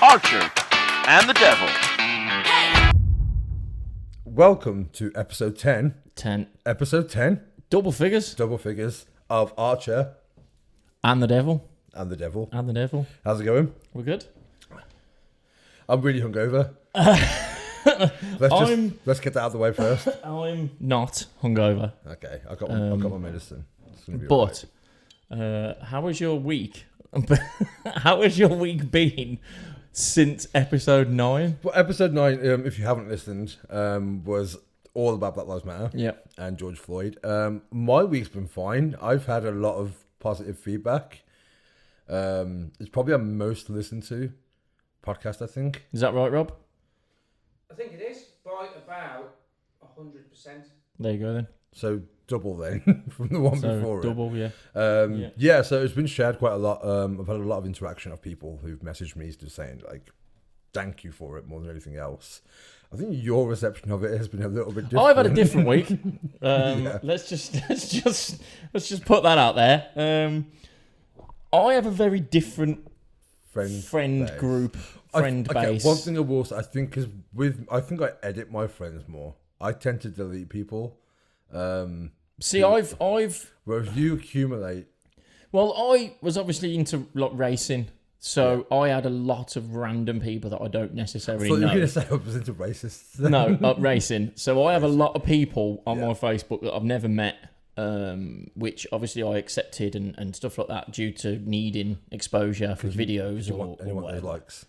Archer and the Devil. Welcome to episode 10. 10. Episode 10. Double figures. Double figures of Archer And the Devil. and the Devil. And the Devil. How's it going? We're good. I'm really hungover. Let's get that out of the way first. I'm not hungover. Okay, I've got my medicine. It's gonna be But, how has your week? How has your week been since episode 9? Well, episode 9, if you haven't listened, was all about Black Lives Matter Yep. and George Floyd. My week's been fine. I've had a lot of positive feedback. It's probably our most listened to podcast, I think. Is that right, Rob? I think it is, by about 100%. There you go then. So double then from the one So before double, yeah. it. Yeah, so it's been shared quite a lot. I've had a lot of interaction of people who've messaged me just saying like, thank you for it more than anything else. I think your reception of it has been a little bit different. I've had a different week. Let's just put that out there. I have a very different friend base. group, Okay, base. one thing I will say, I think I edit my friends more. I tend to delete people. See, I've Whereas you accumulate. Well, I was obviously into like racing, so I had a lot of random people that I don't necessarily I thought you were know. going to say I was into racists. No, racing. So I have a lot of people on my Facebook that I've never met, which obviously I accepted and stuff like that due to needing exposure for videos or anyone those whatever. likes.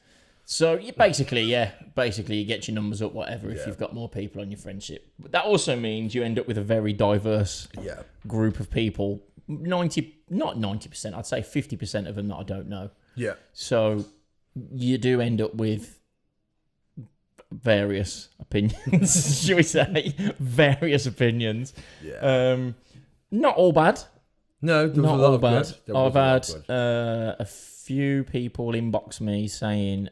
So you basically you get your numbers up, whatever, if you've got more people on your friendship. But that also means you end up with a very diverse group of people. Not 90%, I'd say 50% of them that I don't know. Yeah. So you do end up with various opinions, should we say? Various opinions. Yeah. Not all bad. No, there was Not a lot all of bad. good. There was I've a lot had of good. a few people inbox me saying,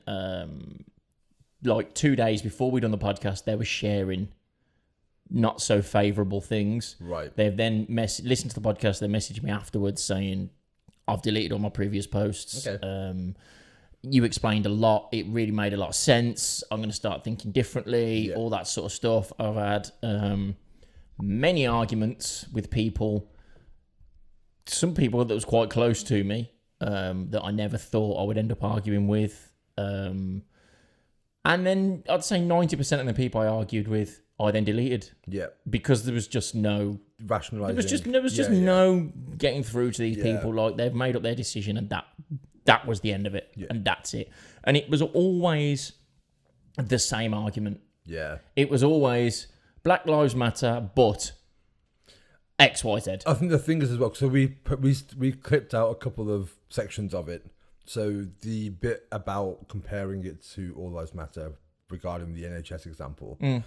like 2 days before we'd done the podcast, they were sharing not so favourable things. Right. They've then listened to the podcast. They messaged me afterwards saying, "I've deleted all my previous posts. Okay. You explained a lot. It really made a lot of sense. I'm going to start thinking differently." Yeah. All that sort of stuff. I've had many arguments with people. Some people that was quite close to me that I never thought I would end up arguing with. And then I'd say 90% of the people I argued with, I then deleted. Yeah. Because there was just no... Rationalising. There was just no getting through to these people. Like, they've made up their decision and that was the end of it. Yeah. And that's it. And it was always the same argument. Yeah. It was always Black Lives Matter, but X, Y, Z. I think the thing is as well, so we clipped out a couple of sections of it. So the bit about comparing it to All Lives Matter regarding the NHS example, and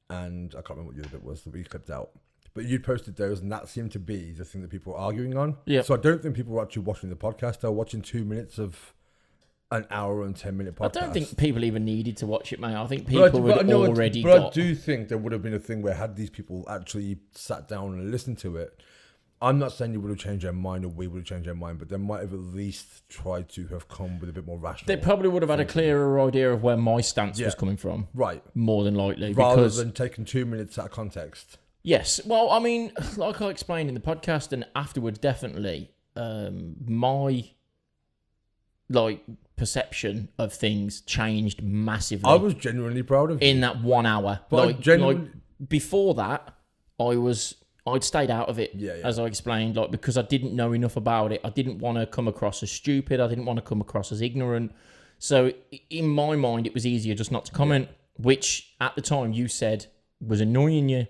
I can't remember what the other bit was that we clipped out. But you posted those, and that seemed to be the thing that people were arguing on. Yeah. So I don't think people were actually watching the podcast. They were watching 2 minutes of an hour and 10-minute podcast. I don't think people even needed to watch it, mate. I think people already But got... I do think there would have been a thing where had these people actually sat down and listened to it, I'm not saying you would have changed their mind or we would have changed their mind, but they might have at least tried to have come with a bit more rational. They probably would have had a clearer idea of where my stance was coming from. Right. More than likely. Rather because, than taking 2 minutes out of context. Yes. Well, I mean, like I explained in the podcast and afterwards, definitely, my perception of things changed massively. I was genuinely proud of you. in that 1 hour. But Before that, I'd stayed out of it, Yeah. as I explained, because I didn't know enough about it. I didn't want to come across as stupid. I didn't want to come across as ignorant. So in my mind, it was easier just not to comment, which at the time you said was annoying you,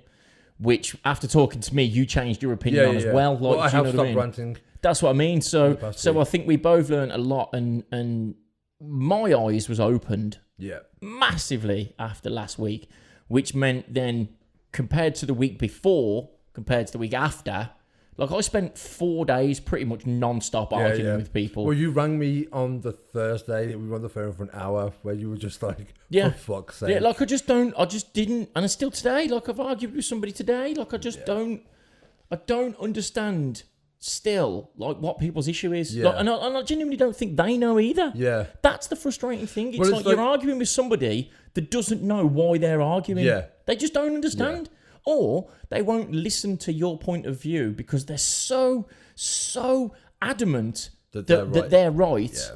which after talking to me, you changed your opinion on as well. Well, I do you have know what stopped I mean? ranting. That's what I mean. So week. I think we both learned a lot, and my eyes was opened Yeah. massively after last week, which meant then compared to the week before, compared to the week after, I spent 4 days pretty much non-stop arguing with people. Well, you rang me on the Thursday. We were on the phone for an hour where you were just like, for fuck's sake. Yeah, I just didn't, and still today, I've argued with somebody today, I don't understand still like what people's issue is. Yeah. Like, and I genuinely don't think they know either. Yeah. That's the frustrating thing. It's, Well, like you're arguing with somebody that doesn't know why they're arguing. Yeah. They just don't understand. Or they won't listen to your point of view because they're so adamant that they're right.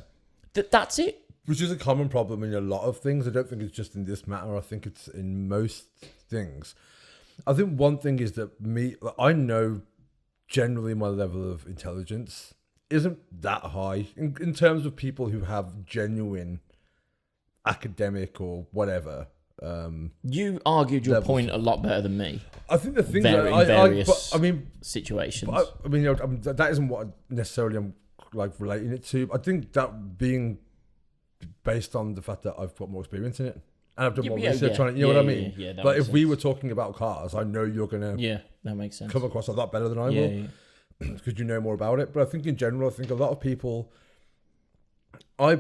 Yeah. That's it. Which is a common problem in a lot of things. I don't think it's just in this matter. I think it's in most things. I think one thing is that I know generally my level of intelligence isn't that high in terms of people who have genuine academic or whatever. You argued your point a lot better than me. I think the thing various situations. situations. That isn't what necessarily I'm like relating it to. I think that being based on the fact that I've got more experience in it and I've done more research on it. You know what I mean? Yeah, but if we were talking about cars, I know you're gonna that makes sense. come across a lot better than I will because you know more about it. But I think in general, a lot of people. I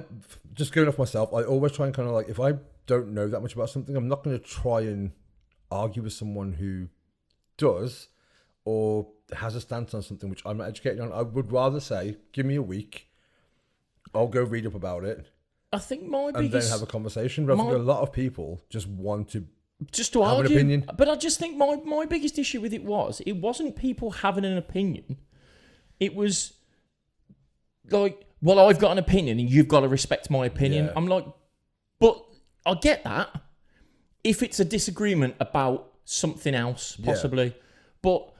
just going off myself. I always try and kind of like if I don't know that much about something, I'm not going to try and argue with someone who does or has a stance on something which I'm not educated on. I would rather say, give me a week, I'll go read up about it. I think and then have a conversation. But I think a lot of people just want to have argue, an opinion. But I just think my biggest issue with it wasn't people having an opinion. It was like, well, I've got an opinion and you've got to respect my opinion. Yeah. I'm like, but I get that if it's a disagreement about something else, possibly. Yeah. But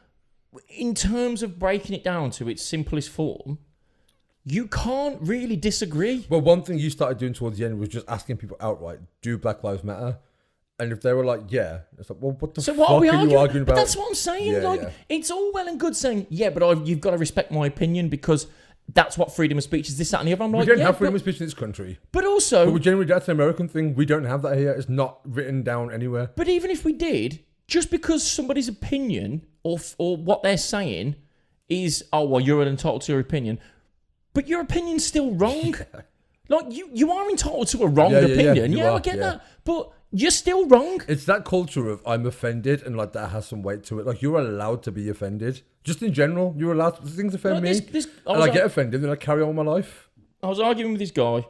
in terms of breaking it down to its simplest form, you can't really disagree. Well, one thing you started doing towards the end was just asking people outright, do Black Lives Matter? And if they were like, yeah, it's like, well, what the fuck are you arguing about? But that's what I'm saying. It's all well and good saying, yeah, but you've got to respect my opinion because that's what freedom of speech is, this, that, and the other. I'm like, we don't have freedom of speech in this country. But also... But generally, that's an American thing. We don't have that here. It's not written down anywhere. But even if we did, just because somebody's opinion or what they're saying is, oh, well, you're entitled to your opinion, but your opinion's still wrong. Yeah. Like, you are entitled to a wrong opinion. Yeah, I get that. But you're still wrong. It's that culture of I'm offended and like that has some weight to it. Like you're allowed to be offended. Just in general, you're allowed to, things offend me. I get offended and I carry on my life. I was arguing with this guy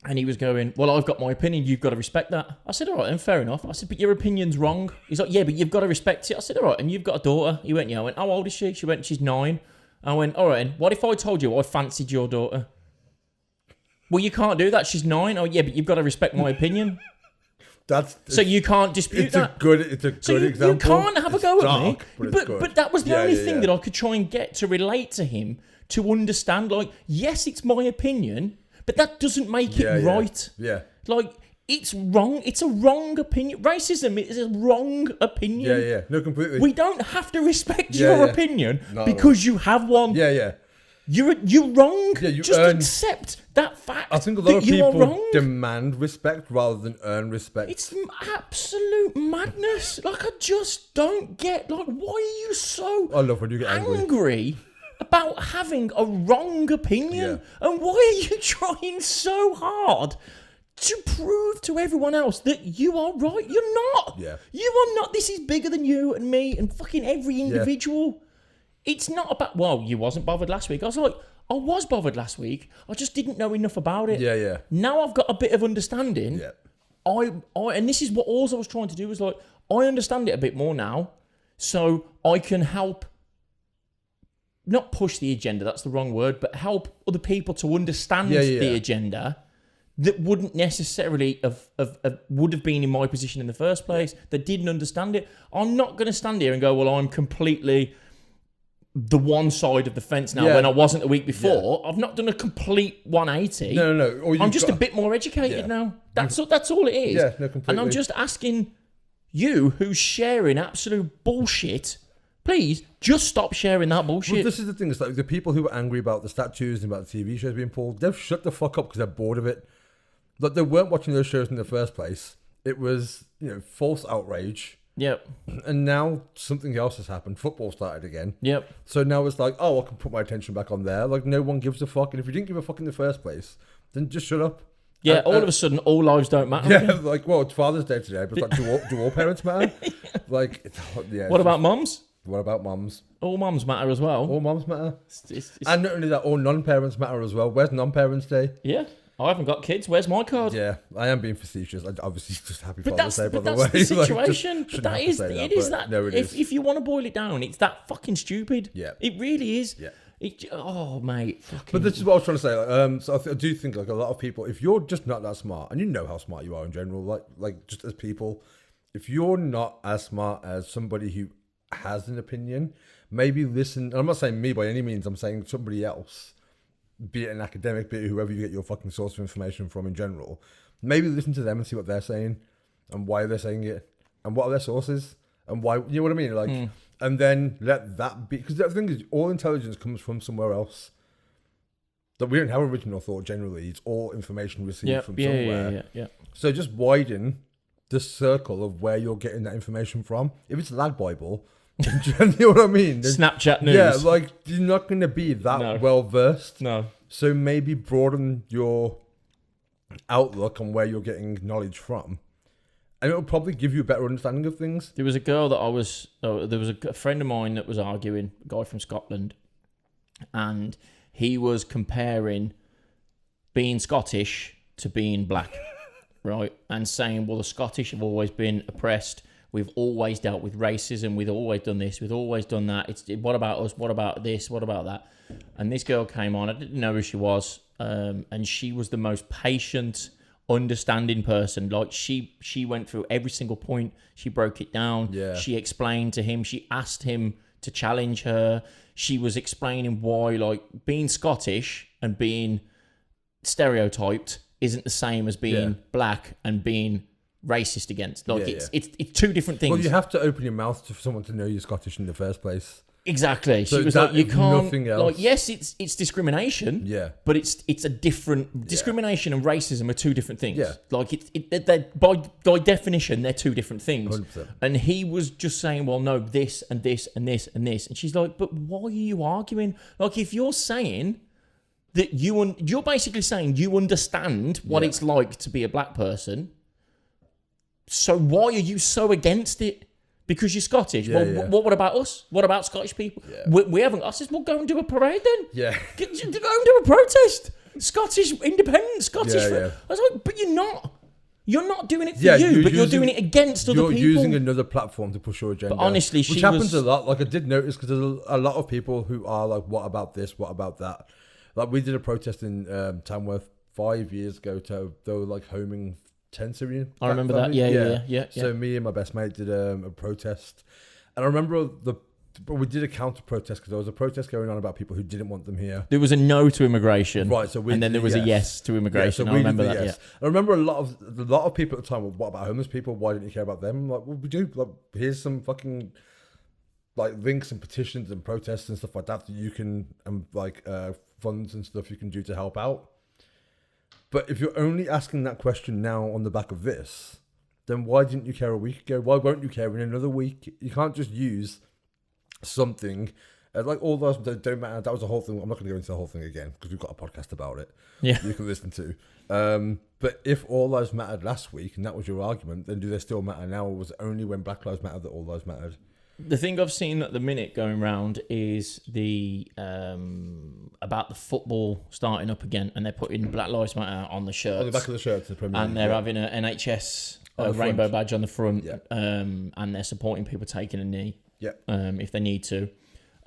and he was going, well, I've got my opinion. You've got to respect that. I said, all right, then fair enough. I said, but your opinion's wrong. He's like, yeah, but you've got to respect it. I said, all right, and you've got a daughter. He went, yeah. I went, how old is she? She went, she's 9. I went, all right, what if I told you I fancied your daughter? Well, you can't do that. She's 9. Oh, yeah, but you've got to respect my opinion. So you can't dispute that. It's a good example. You can't have a go at me. But that was the only thing that I could try and get to relate to him to understand. Like, yes, it's my opinion, but that doesn't make it right. Yeah. Like, it's wrong. It's a wrong opinion. Racism is a wrong opinion. Yeah. No, completely. We don't have to respect your opinion because you have one. Yeah. You're wrong. Yeah, just accept that fact. I think a lot of people demand respect rather than earn respect. It's absolute madness. Like, I just don't get. Like, why are you so I love when you get angry about having a wrong opinion? Yeah. And why are you trying so hard to prove to everyone else that you are right? You're not. Yeah. You are not. This is bigger than you and me and fucking every individual. Yeah. It's not about, well, you wasn't bothered last week. I was like, I was bothered last week. I just didn't know enough about it. Yeah. Now I've got a bit of understanding. Yeah. And this is what all I was trying to do was like, I understand it a bit more now, so I can help, not push the agenda, that's the wrong word, but help other people to understand the agenda that wouldn't necessarily would have been in my position in the first place, that didn't understand it. I'm not going to stand here and go, well, I'm completely the one side of the fence now when I wasn't a week before. I've not done a complete 180. No. I'm just a bit more educated now. That's all it is. Yeah, no, completely. And I'm just asking you, who's sharing absolute bullshit, please just stop sharing that bullshit. Well, this is the thing. It's like the people who were angry about the statues and about the TV shows being pulled, they've shut the fuck up because they're bored of it. Like, they weren't watching those shows in the first place. It was, false outrage. Yep. And now something else has happened. Football started again. Yep. So now it's like, oh, I can put my attention back on there. Like, no one gives a fuck. And if you didn't give a fuck in the first place, then just shut up. Yeah, all of a sudden, all lives don't matter. Yeah, like, well, it's Father's Day today, but it's like, do all parents matter? Like, what about mums? What about moms? All moms matter as well. All moms matter. It's- And not only that, all non-parents matter as well. Where's non-parents day? yeah, I haven't got kids. Where's my card? Yeah, I am being facetious. I obviously just happy But Father's that's, Day, by but the way. that's the Like, situation. just but that shouldn't is, have to say it is but that. no, it is. If you want to boil it down, it's that fucking stupid. Yeah. It really is. Yeah. Oh, mate. Fucking. But this is what I was trying to say. Like, so I do think like a lot of people, if you're just not that smart, and you know how smart you are in general, like just as people, if you're not as smart as somebody who has an opinion, maybe listen. And I'm not saying me by any means. I'm saying somebody else, be it an academic, be it whoever you get your fucking source of information from in general. Maybe listen to them and see what they're saying, and why they're saying it, and what are their sources, and why. You know what I mean? Like. And then let that be, because the thing is, all intelligence comes from somewhere else. That we don't have original thought generally; it's all information received from somewhere. Yeah. So just widen the circle of where you're getting that information from. If it's Lag Bible, you know what I mean? Snapchat news. Yeah, like you're not going to be that well versed. No. So maybe broaden your outlook on where you're getting knowledge from. And it'll probably give you a better understanding of things. There was a girl that there was a friend of mine that was arguing, a guy from Scotland, and he was comparing being Scottish to being black, right? And saying, well, the Scottish have always been oppressed. We've always dealt with racism. We've always done this. We've always done that. What about us? What about this? What about that? And this girl came on. I didn't know who she was. And she was the most patient, understanding person. Like she went through every single point. She broke it down. Yeah. She explained to him. She asked him to challenge her. She was explaining why, like, being Scottish and being stereotyped isn't the same as being black and being racist against. Like, it's two different things. Well, you have to open your mouth for someone to know you're Scottish in the first place. Exactly. So she was that like, you is can't. nothing else. Like, yes, it's discrimination. Yeah. But it's a different discrimination and racism are two different things. Yeah. Like they're by definition they're two different things. 100%. And he was just saying, well, no, this and this and this and this, and she's like, but why are you arguing? Like, if you're saying that you're basically saying you understand what it's like to be a black person, so why are you so against it? Because you're Scottish. What about us? What about Scottish people? Yeah. We haven't. I said, well, go and do a parade then. Yeah. Go and do a protest. Scottish independence. Scottish. Yeah. I was like, but you're not. You're not doing it for Yeah, you, but you're doing it against other You're people. using another platform to push your agenda. But honestly, which happens a lot. Like I did notice because there's a lot of people who are like, "What about this? What about that?" Like we did a protest in Tamworth 5 years ago. They were like homing 10 Syrian. I remember that. Yeah. So me and my best mate did a protest, and I remember but we did a counter protest because there was a protest going on about people who didn't want them here. There was a no to immigration, Right? So and then there was a yes to immigration. so I remember that. yes. I remember a lot of people at the time. Well, what about homeless people? Why didn't you care about them? I'm like, well, we do. Like, here's some fucking like links and petitions and protests and stuff like that you can funds and stuff you can do to help out. But if you're only asking that question now on the back of this, then why didn't you care a week ago? Why won't you care in another week? You can't just use something like all those that don't matter. That was the whole thing. I'm not going to go into the whole thing again because we've got a podcast about it. Yeah, you can listen to. But if all lives mattered last week and that was your argument, then do they still matter now? Or was it only when Black Lives Matter that all lives mattered? The thing I've seen at the minute going round is the about the football starting up again, and they're putting Black Lives Matter on the shirts. On the back of the shirts, the Premier League, and they're having an NHS rainbow badge on the front, and they're supporting people taking a knee, if they need to.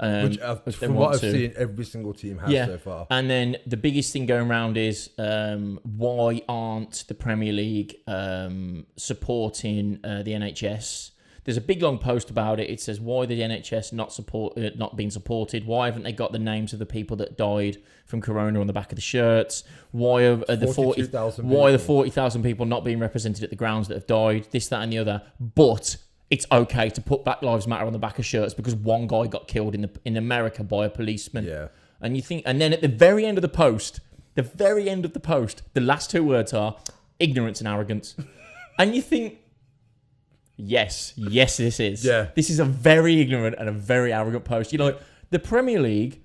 Which, from what I've seen, every single team has so far. And then the biggest thing going around is why aren't the Premier League supporting the NHS? There's a big long post about it. It says why the NHS not being supported. Why haven't they got the names of the people that died from corona on the back of the shirts? Why are the 40,000 people not being represented at the grounds that have died? This, that, and the other. But it's okay to put Black Lives Matter on the back of shirts because one guy got killed in America by a policeman. Yeah. And you think, and then at the very end of the post, the last two words are ignorance and arrogance. And you think, yes, this is. Yeah. This is a very ignorant and a very arrogant post. You know, the Premier League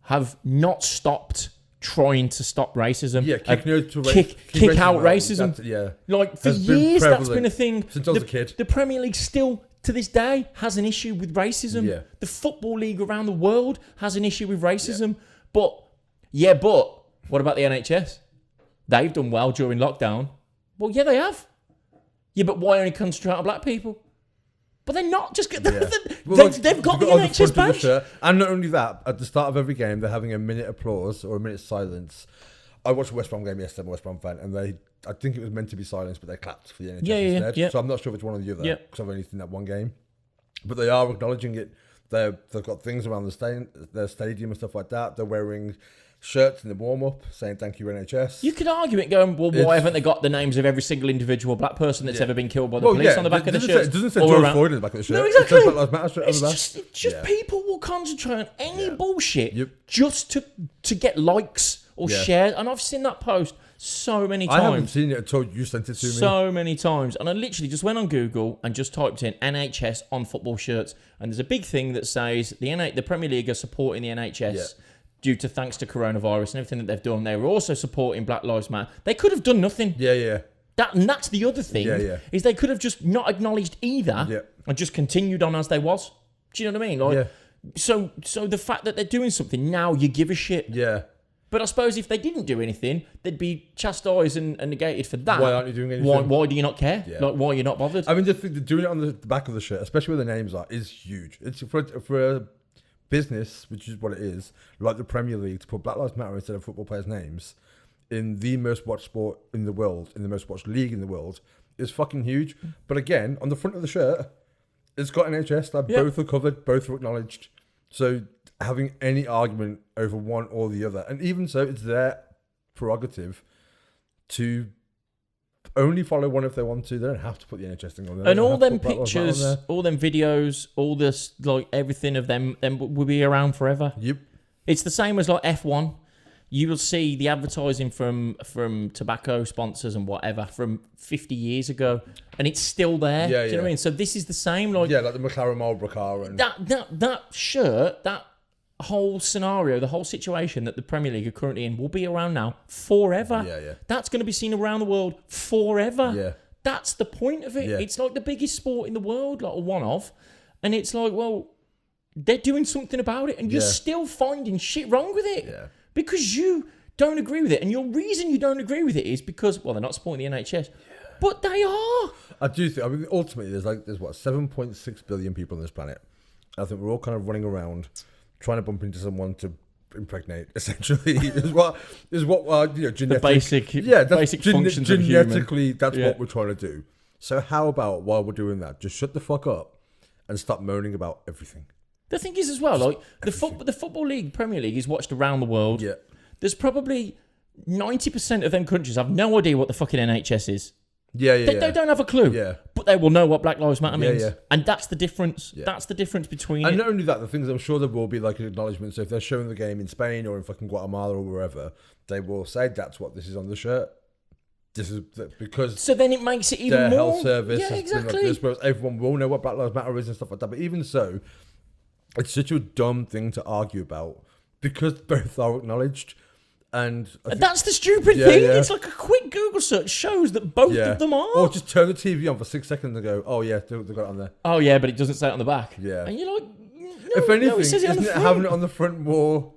have not stopped trying to stop racism. Yeah, kick out racism. Yeah. Like, for years, that's been a thing. Since I was a kid. The Premier League still to this day has an issue with racism. Yeah. The Football League around the world has an issue with racism. But what about the NHS? They've done well during lockdown. Well, yeah, they have. Yeah, but why only concentrate on black people? But they're not just... They've got the NHS badge. And not only that, at the start of every game, they're having a minute applause or a minute silence. I watched a West Brom game yesterday, I'm a West Brom fan, and I think it was meant to be silence, but they clapped for the NHS instead. Yeah. So I'm not sure if it's one or the other, because I've only seen that one game. But they are acknowledging it. They've got things around their stadium and stuff like that. They're wearing shirts in the warm-up saying thank you NHS. You could argue it going, well, why haven't they got the names of every single individual black person that's ever been killed by the police on the back of the shirt? It doesn't say George Floyd on the back of the shirt. No, exactly. It says Black Lives Matter It's just people will concentrate on any bullshit just to get likes or shares. And I've seen that post so many times. I haven't seen it until you sent it to me. So many times. And I literally just went on Google and just typed in NHS on football shirts. And there's a big thing that says the Premier League are supporting the NHS due to thanks to coronavirus and everything that they've done. They were also supporting Black Lives Matter. They could have done nothing. Yeah. And that's the other thing, is they could have just not acknowledged either and just continued on as they was. Do you know what I mean? So the fact that they're doing something, now you give a shit. Yeah. But I suppose if they didn't do anything, they'd be chastised and negated for that. Why aren't you doing anything? Why do you not care? Yeah. Like, why are you not bothered? I mean, just doing it on the back of the shirt, especially where the names are, is huge. It's for a business, which is what it is, like the Premier League, to put Black Lives Matter instead of football players' names in the most watched sport in the world, in the most watched league in the world, is fucking huge. But again, on the front of the shirt, it's got NHS. Both are covered, both are acknowledged. So having any argument over one or the other, and even so, it's their prerogative to only follow one if they want to. They don't have to put the NHS thing on there. And all them pictures, all them videos, all this, like, everything of them will be around forever. Yep. It's the same as like F1. You will see the advertising from tobacco sponsors and whatever from 50 years ago, and it's still there. Yeah, Do you know what I mean? So this is the same. Like, like the McLaren Marlboro car. And that shirt, that whole scenario, the whole situation that the Premier League are currently in will be around now forever. Yeah. That's going to be seen around the world forever. Yeah. That's the point of it. Yeah. It's like the biggest sport in the world, like a one-off. And it's like, well, they're doing something about it and you're still finding shit wrong with it. Yeah. Because you don't agree with it. And your reason you don't agree with it is because, well, they're not supporting the NHS. But they are. I do think, I mean, ultimately, there's 7.6 billion people on this planet. I think we're all kind of running around trying to bump into someone to impregnate, essentially, is what genetic, the basic functions of human. Genetically, that's what we're trying to do. So how about, while we're doing that, just shut the fuck up and stop moaning about everything. The thing is as well, like the Football League, Premier League is watched around the world. Yeah. There's probably 90% of them countries have no idea what the fucking NHS is. They don't have a clue. Yeah. But they will know what Black Lives Matter means. Yeah. And that's the difference. Yeah. That's the difference between And not only that, the things I'm sure there will be like an acknowledgement. So if they're showing the game in Spain or in fucking Guatemala or wherever, they will say that's what this is on the shirt. This is because. So then it makes it even their more. health service. Yeah, has been exactly. like this, whereas everyone will know what Black Lives Matter is and stuff like that. But even so, it's such a dumb thing to argue about because both are acknowledged. And that's the stupid thing. Yeah. It's like a quick Google search shows that both of them are. Or just turn the TV on for 6 seconds and go, oh yeah, they've got it on there. Oh yeah, but it doesn't say it on the back. Yeah. And you're like, no, if anything, isn't it having it on the front more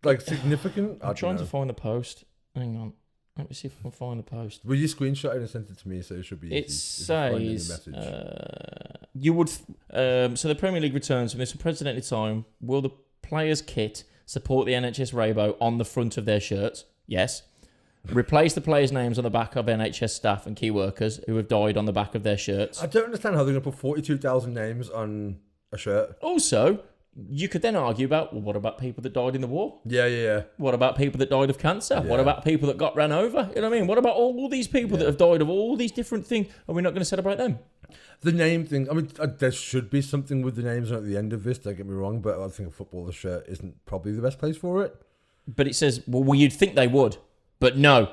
like significant? I'm trying to find the post. Hang on. Let me see if I can find the post. Will you screenshot it and send it to me so it should be easy? It says you would. So the Premier League returns from this unprecedented time. Will the players' kit support the NHS rainbow on the front of their shirts? Yes. Replace the players' names on the back of NHS staff and key workers who have died on the back of their shirts. I don't understand how they're going to put 42,000 names on a shirt. Also, you could then argue about, well, what about people that died in the war? Yeah. What about people that died of cancer? Yeah. What about people that got ran over? You know what I mean? What about all these people that have died of all these different things? Are we not going to celebrate them? The name thing, I mean, there should be something with the names at the end of this, don't get me wrong, but I think a footballer's shirt isn't probably the best place for it. But it says, well, you'd think they would, but no.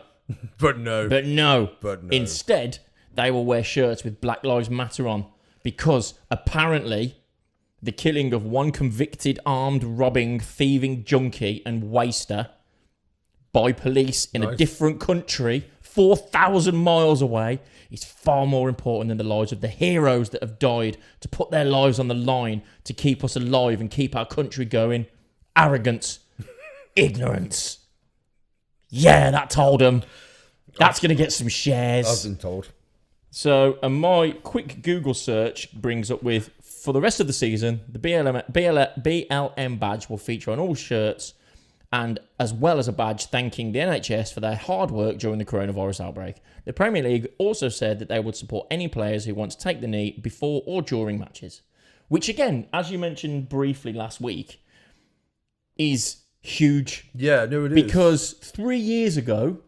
But no. Instead, they will wear shirts with Black Lives Matter on because apparently the killing of one convicted armed robbing, thieving junkie and waster by police in a different country 4,000 miles away is far more important than the lives of the heroes that have died to put their lives on the line to keep us alive and keep our country going. Arrogance. Ignorance. Yeah, that told them. That's going to get some shares. I've been told. So, and my quick Google search brings up with, for the rest of the season, the BLM badge will feature on all shirts, and as well as a badge thanking the NHS for their hard work during the coronavirus outbreak. The Premier League also said that they would support any players who want to take the knee before or during matches. Which, again, as you mentioned briefly last week, is huge. Yeah, no, it is. Because 3 years ago,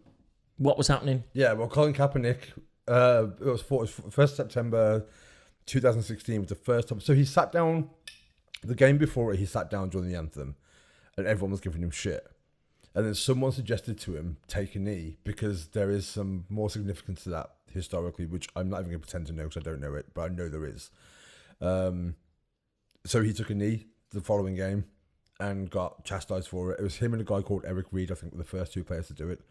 what was happening? Yeah, well, Colin Kaepernick, it was 1st September 2016 was the first time. So he sat down, the game before it, he sat down during the anthem, and everyone was giving him shit. And then someone suggested to him, take a knee, because there is some more significance to that historically, which I'm not even going to pretend to know because I don't know it, but I know there is. So he took a knee the following game and got chastised for it. It was him and a guy called Eric Reed, I think, were the first two players to do it.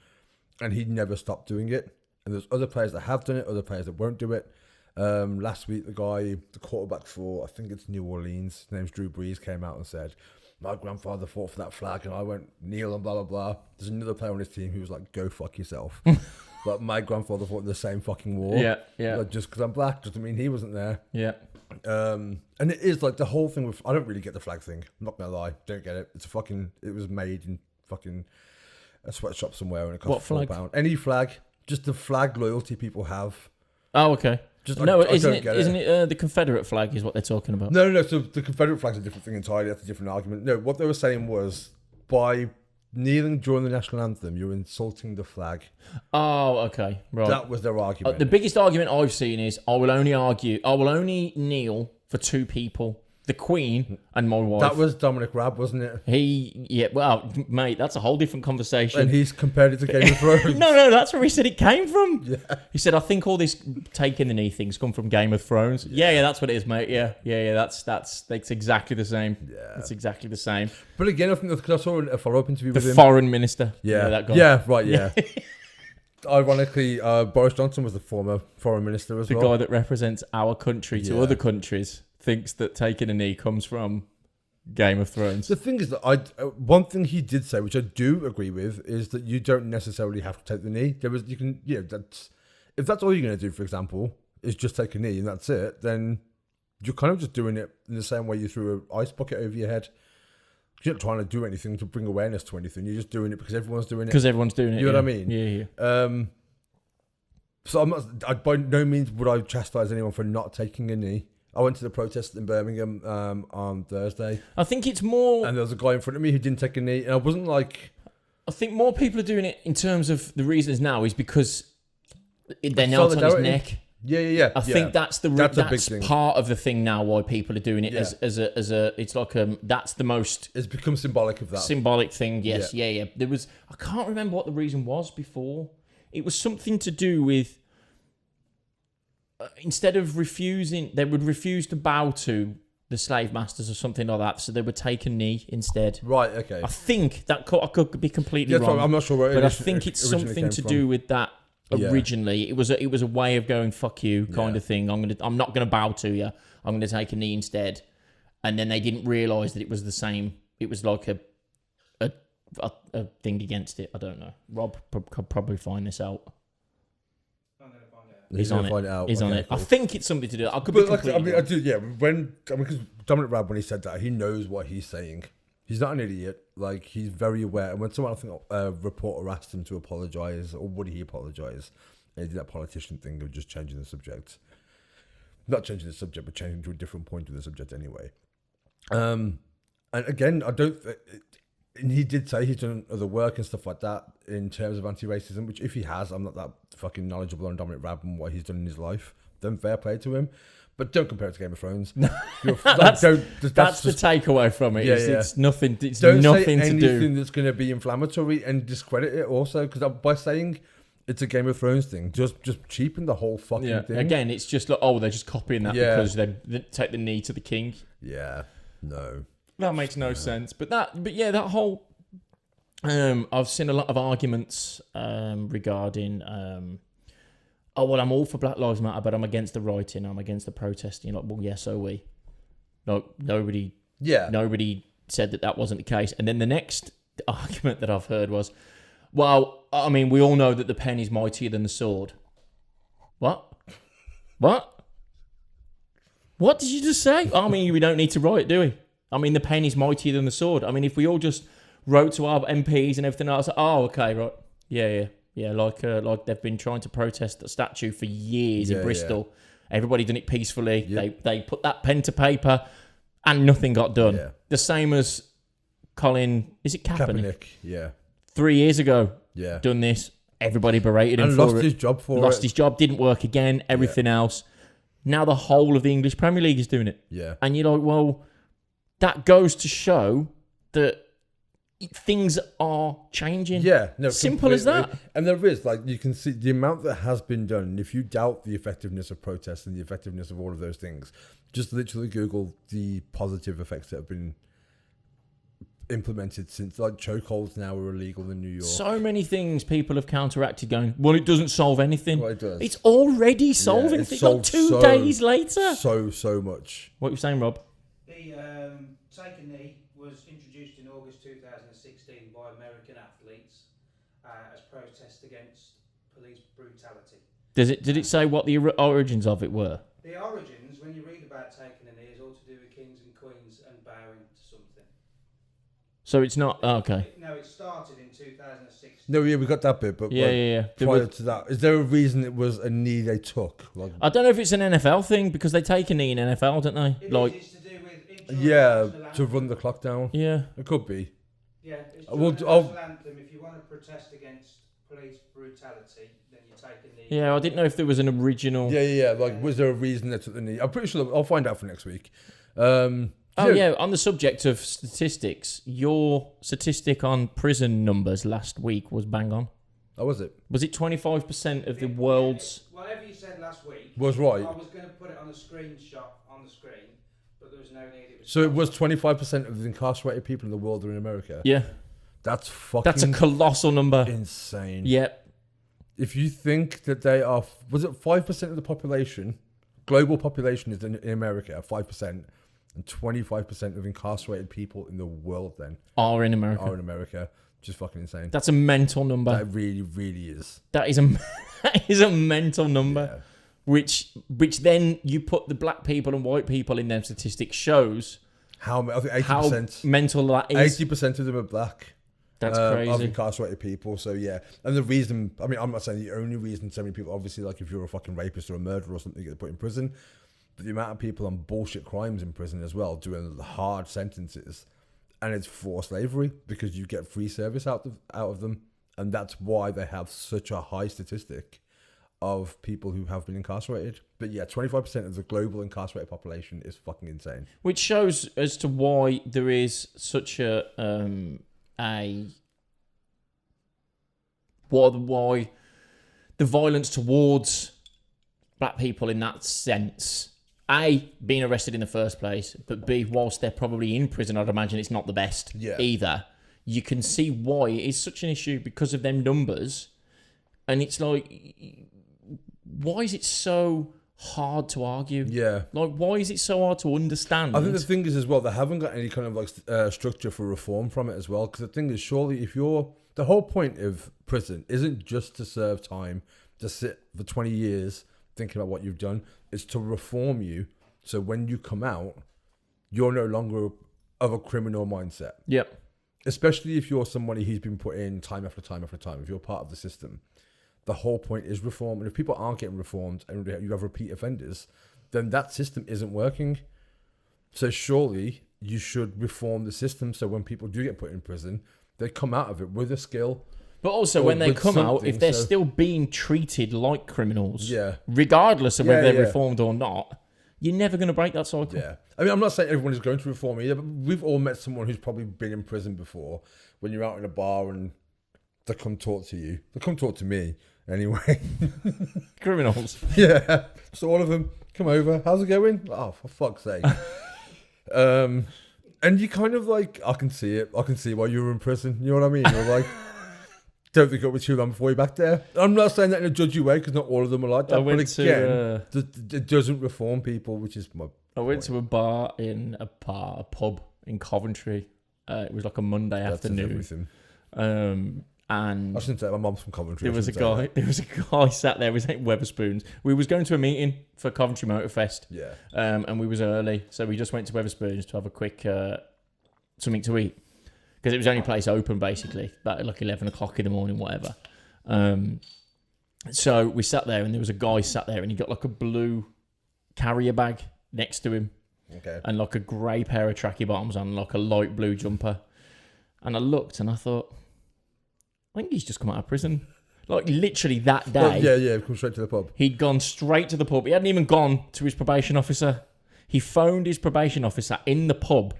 And he never stopped doing it. And there's other players that have done it, other players that won't do it. Last week, the quarterback for, I think it's New Orleans, his name's Drew Brees, came out and said, my grandfather fought for that flag and I won't kneel and blah, blah, blah. There's another player on his team who was like, go fuck yourself. But my grandfather fought in the same fucking war. Yeah. Like, just because I'm black doesn't mean he wasn't there. Yeah. And it is like the whole thing with, I don't really get the flag thing. I'm not going to lie. Don't get it. It was made in fucking a sweatshop somewhere and it costs £4. Any flag, just the flag loyalty people have. Oh, okay. Just, no, I isn't it the Confederate flag is what they're talking about? No. So the Confederate flag's a different thing entirely. That's a different argument. No, what they were saying was by kneeling during the national anthem, you're insulting the flag. Oh, okay. Right. That was their argument. The biggest argument I've seen is I will only kneel for two people. The Queen and my wife. That was Dominic Raab, wasn't it? Well, mate, that's a whole different conversation. And he's compared it to Game of Thrones. No, that's where he said it came from. Yeah. He said, I think all this taking the knee things come from Game of Thrones. Yeah, that's what it is, mate. Yeah, that's exactly the same. Yeah. It's exactly the same. But again, I think that's because I saw a follow-up interview with him. The foreign minister. Yeah. That guy. Yeah, right, yeah. Ironically, Boris Johnson was the former foreign minister as the well. The guy that represents our country to other countries thinks that taking a knee comes from Game of Thrones. The thing is that one thing he did say, which I do agree with, is that you don't necessarily have to take the knee. If that's all you're going to do, for example, is just take a knee and that's it, then you're kind of just doing it in the same way you threw an ice bucket over your head. You're not trying to do anything to bring awareness to anything. You're just doing it because everyone's doing it. Because everyone's doing it. You know what I mean? Yeah. So by no means would I chastise anyone for not taking a knee. I went to the protest in Birmingham on Thursday. I think it's more... And there was a guy in front of me who didn't take a knee. And I wasn't like... I think more people are doing it in terms of the reasons now is because they're knelt on his neck. Yeah. I think that's a big thing. Part of the thing now why people are doing it as a it's like that's the most... It's become symbolic of that. Symbolic thing, yes. Yeah. There was... I can't remember what the reason was before. It was something to do with... instead of refusing, they would refuse to bow to the slave masters or something like that, so they would take a knee instead. Right, okay. I think that I could be completely wrong. I'm not sure where but I think it's something to do with that. Originally, it was a way of going fuck you kind of thing. I'm not gonna bow to you. I'm gonna take a knee instead. And then they didn't realise that it was the same. It was like a thing against it. I don't know. Rob could probably find this out. He's on it. Cool. I think it's something to do. I could be completely wrong. I do. Yeah, because Dominic Raab, when he said that, he knows what he's saying. He's not an idiot. Like, he's very aware. And when someone, I think, a reporter asked him to apologise, or would he apologise? And he did that politician thing of just changing the subject. Not changing the subject, but changing to a different point of the subject anyway. And again, and he did say he's done other work and stuff like that in terms of anti-racism, which if he has, I'm not that fucking knowledgeable on Dominic Raab and what he's done in his life. Then fair play to him. But don't compare it to Game of Thrones. That's the takeaway from it. It's nothing. It's don't nothing say to do. Anything that's going to be inflammatory and discredit it also, because by saying it's a Game of Thrones thing, just cheapen the whole fucking thing. Again, it's just like, they're just copying that because they take the knee to the king. Yeah, no, that makes no sense. But that whole I've seen a lot of arguments regarding, oh, well, I'm all for Black Lives Matter, but I'm against the rioting, I'm against the protesting. Like, well, yes, so are we. Like, nobody said that wasn't the case. And then the next argument that I've heard was, well, I mean, we all know that the pen is mightier than the sword. What? What did you just say? I mean, we don't need to riot, do we? I mean, the pen is mightier than the sword. I mean, if we all just wrote to our MPs and everything else, oh, okay, right. Yeah, like they've been trying to protest the statue for years in Bristol. Everybody done it peacefully. Yep. They put that pen to paper and nothing got done. Yeah. The same as Colin, is it Kaepernick? Yeah. 3 years ago, yeah, done this. Everybody berated him and for lost it. his job for lost it. his job, didn't work again, everything else. Now the whole of the English Premier League is doing it. Yeah. And you're like, well, that goes to show that things are changing. Yeah. No, simple as that. And there is, like, you can see the amount that has been done. And if you doubt the effectiveness of protests and the effectiveness of all of those things, just literally Google the positive effects that have been implemented since, like, chokeholds now are illegal in New York. So many things people have counteracted going, well, it doesn't solve anything. Well, it does. It's already solving things. Like 2 days later. So much. What were you saying, Rob? The Take a Knee was introduced in August 2016 by American athletes as protest against police brutality. Did it say what the origins of it were? The origins, when you read about taking a knee, is all to do with kings and queens and bowing to something. So it's not okay. No, it started in 2016. No, yeah, we got that bit, but yeah. Prior to that, is there a reason it was a knee they took? Like, I don't know if it's an NFL thing because they take a knee in NFL, don't they? It's to do with to run the clock down. Yeah, it could be. Yeah, it's the national anthem. If you want to protest against police brutality, then you take a knee. Yeah, I didn't know if there was an original. Yeah. Like, was there a reason they took the knee? I'm pretty sure. I'll find out for next week. On the subject of statistics, your statistic on prison numbers last week was bang on. Oh, was it? Was it 25% of the world's... Whatever you said last week... Was right. I was going to put it on a screenshot on the screen, but there was no need. So it was 25% of the incarcerated people in the world are in America? Yeah. That's a colossal number. Insane. Yep. If you think that they are... Was it 5% of the population? Global population is in America, 5%. And 25% of incarcerated people in the world then are in America. Just fucking insane. That's a mental number. That really, really is. That is a mental number. Yeah. Which then you put the black people and white people in them statistics shows I think 80%. How mental that is. 80% of them are black. That's crazy. Of incarcerated people. So yeah. And the reason, I mean, I'm not saying the only reason so many people, obviously, like if you're a fucking rapist or a murderer or something, you get put in prison. But the amount of people on bullshit crimes in prison as well, doing hard sentences, and it's for slavery because you get free service out of them, and that's why they have such a high statistic of people who have been incarcerated. But yeah, 25% of the global incarcerated population is fucking insane. Which shows as to why there is such why the violence towards black people in that sense. A, being arrested in the first place, but B, whilst they're probably in prison, I'd imagine it's not the best either. You can see why it is such an issue because of them numbers. And it's like, why is it so hard to argue? Yeah. Like, why is it so hard to understand? I think the thing is as well, they haven't got any kind of like structure for reform from it as well. Because the thing is, surely if the whole point of prison isn't just to serve time, to sit for 20 years thinking about what you've done. It's to reform you, so when you come out, you're no longer of a criminal mindset. Yep. Especially if you're somebody who's been put in time after time after time. If you're part of the system, the whole point is reform. And if people aren't getting reformed and you have repeat offenders, then that system isn't working. So surely you should reform the system so when people do get put in prison, they come out of it with a skill. But also, when they come out, if they're still being treated like criminals, regardless of whether they're reformed or not, you're never going to break that cycle. Yeah. I mean, I'm not saying everyone is going to reform either, but we've all met someone who's probably been in prison before when you're out in a bar and they come talk to you. They come talk to me, anyway. Criminals. Yeah. So all of them come over. How's it going? Oh, for fuck's sake. And you kind of like, I can see it. I can see why you were in prison. You know what I mean? You're like, don't think it'll be too long before you're back there. I'm not saying that in a judgy way because not all of them are like that. But again, it doesn't reform people, which is my. I went to a bar in a pub in Coventry. It was like a Monday afternoon. And I shouldn't say my mom's from Coventry. There was a guy sat there. We was at Weatherspoons. We was going to a meeting for Coventry Motor Fest. Yeah. And we was early, so we just went to Weatherspoons to have a quick something to eat because it was the only place open basically, about like 11 o'clock in the morning, whatever. So we sat there, and there was a guy sat there, and he got like a blue carrier bag next to him, and like a grey pair of tracky bottoms on, like a light blue jumper. And I looked, and I thought, I think he's just come out of prison. Like, literally that day. Come straight to the pub. He'd gone straight to the pub. He hadn't even gone to his probation officer. He phoned his probation officer in the pub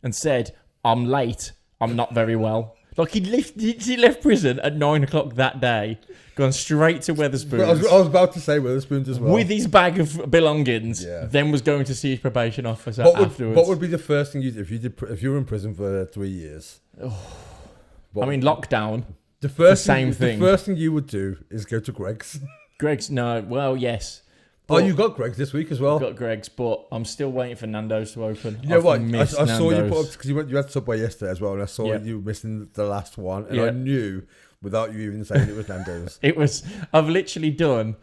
and said, I'm late. I'm not very well. Like, he left prison at 9 o'clock that day, gone straight to Weatherspoons. I was about to say Weatherspoons as well. With his bag of belongings, then was going to see his probation officer afterwards. What would be the first thing you did if you were in prison for 3 years? Lockdown. The first thing you would do is go to Gregg's. Yes. But you got Gregg's this week as well. I've got Gregg's, but I'm still waiting for Nando's to open. You know what? I saw you put up because you had Subway yesterday as well, and I saw you missing the last one, and I knew without you even saying it was Nando's. I've literally done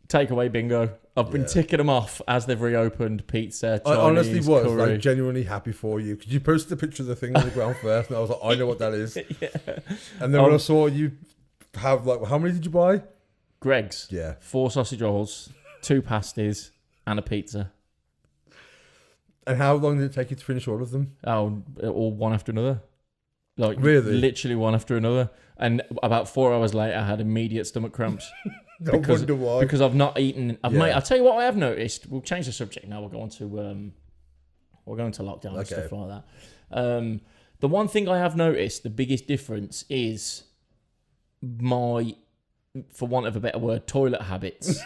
takeaway bingo. I've been ticking them off as they've reopened. Pizza, Chinese, I honestly was curry. like genuinely happy for you because you posted a picture of the thing on the ground first, and I was like, I know what that is. And then when I saw you have how many did you buy? Gregg's. 4 sausage rolls, 2 pasties, and a pizza. And how long did it take you to finish all of them? Oh, all one after another. Like, really? Literally one after another. And about 4 hours later, I had immediate stomach cramps. I wonder why. Because I've not eaten. Mate, I'll tell you what I have noticed. We'll change the subject now. We're going to lockdown and stuff like that. The one thing I have noticed, the biggest difference is my, for want of a better word, toilet habits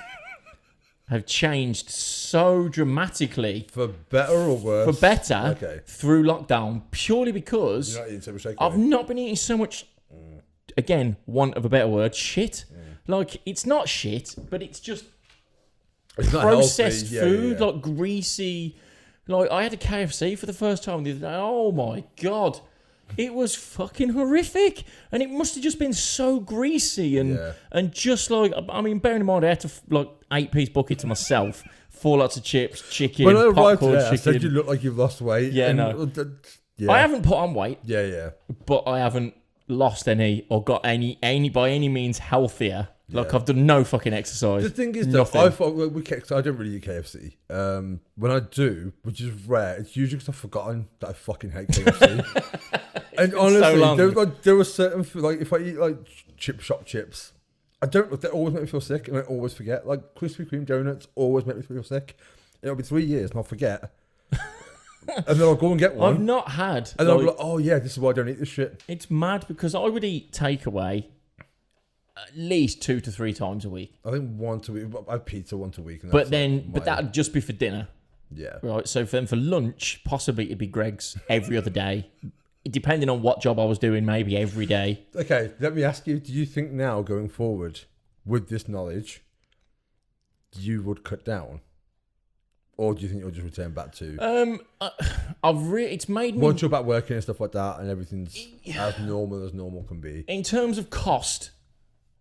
have changed so dramatically. For better or worse? For better through lockdown, purely because you're not eating so much takeaway. I've not been eating so much, again, want of a better word, shit. Like, it's not shit, but it's just processed food, like greasy. Like, I had a KFC for the first time the other day. Oh my God. It was fucking horrific. And it must have just been so greasy and just like, I mean, bearing in mind, I had to 8-piece bucket to myself, 4 lots of chips, chicken, when I arrived popcorn, today, chicken. I said you look like you've lost weight. I haven't put on weight. But I haven't lost any or got any by any means healthier. Like, I've done no fucking exercise. The thing is, I don't really eat KFC. When I do, which is rare, it's usually because I've forgotten that I fucking hate KFC. And honestly, there were certain food, like if I eat like chip shop chips, they always make me feel sick, and I always forget. Like Krispy Kreme donuts always make me feel sick. It'll be 3 years, and I'll forget. And then I'll go and get one. I've not had. And I'll be like, oh yeah, this is why I don't eat this shit. It's mad because I would eat takeaway at least 2 to 3 times a week. I think once a week. I have pizza once a week. And but that'd just be for dinner. Yeah. Right. So for lunch, possibly it'd be Gregg's every other day. Depending on what job I was doing, maybe every day. Okay, let me ask you, do you think now, going forward, with this knowledge, you would cut down? Or do you think you'll just return back to... it's made me... Once you're back working and stuff like that, and everything's as normal can be. In terms of cost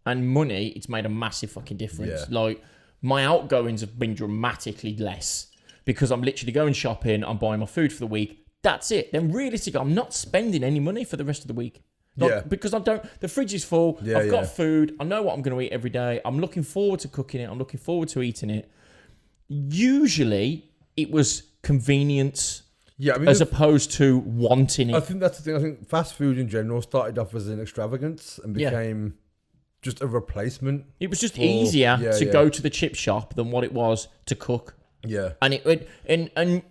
and money, it's made a massive fucking difference. Yeah. Like, my outgoings have been dramatically less because I'm literally going shopping, I'm buying my food for the week. That's it. Then realistically, I'm not spending any money for the rest of the week. Because I don't... The fridge is full. I've got food. I know what I'm going to eat every day. I'm looking forward to cooking it. I'm looking forward to eating it. Usually, it was convenience as opposed to wanting it. I think that's the thing. I think fast food in general started off as an extravagance and became just a replacement. It was just easier to go to the chip shop than what it was to cook. Yeah. And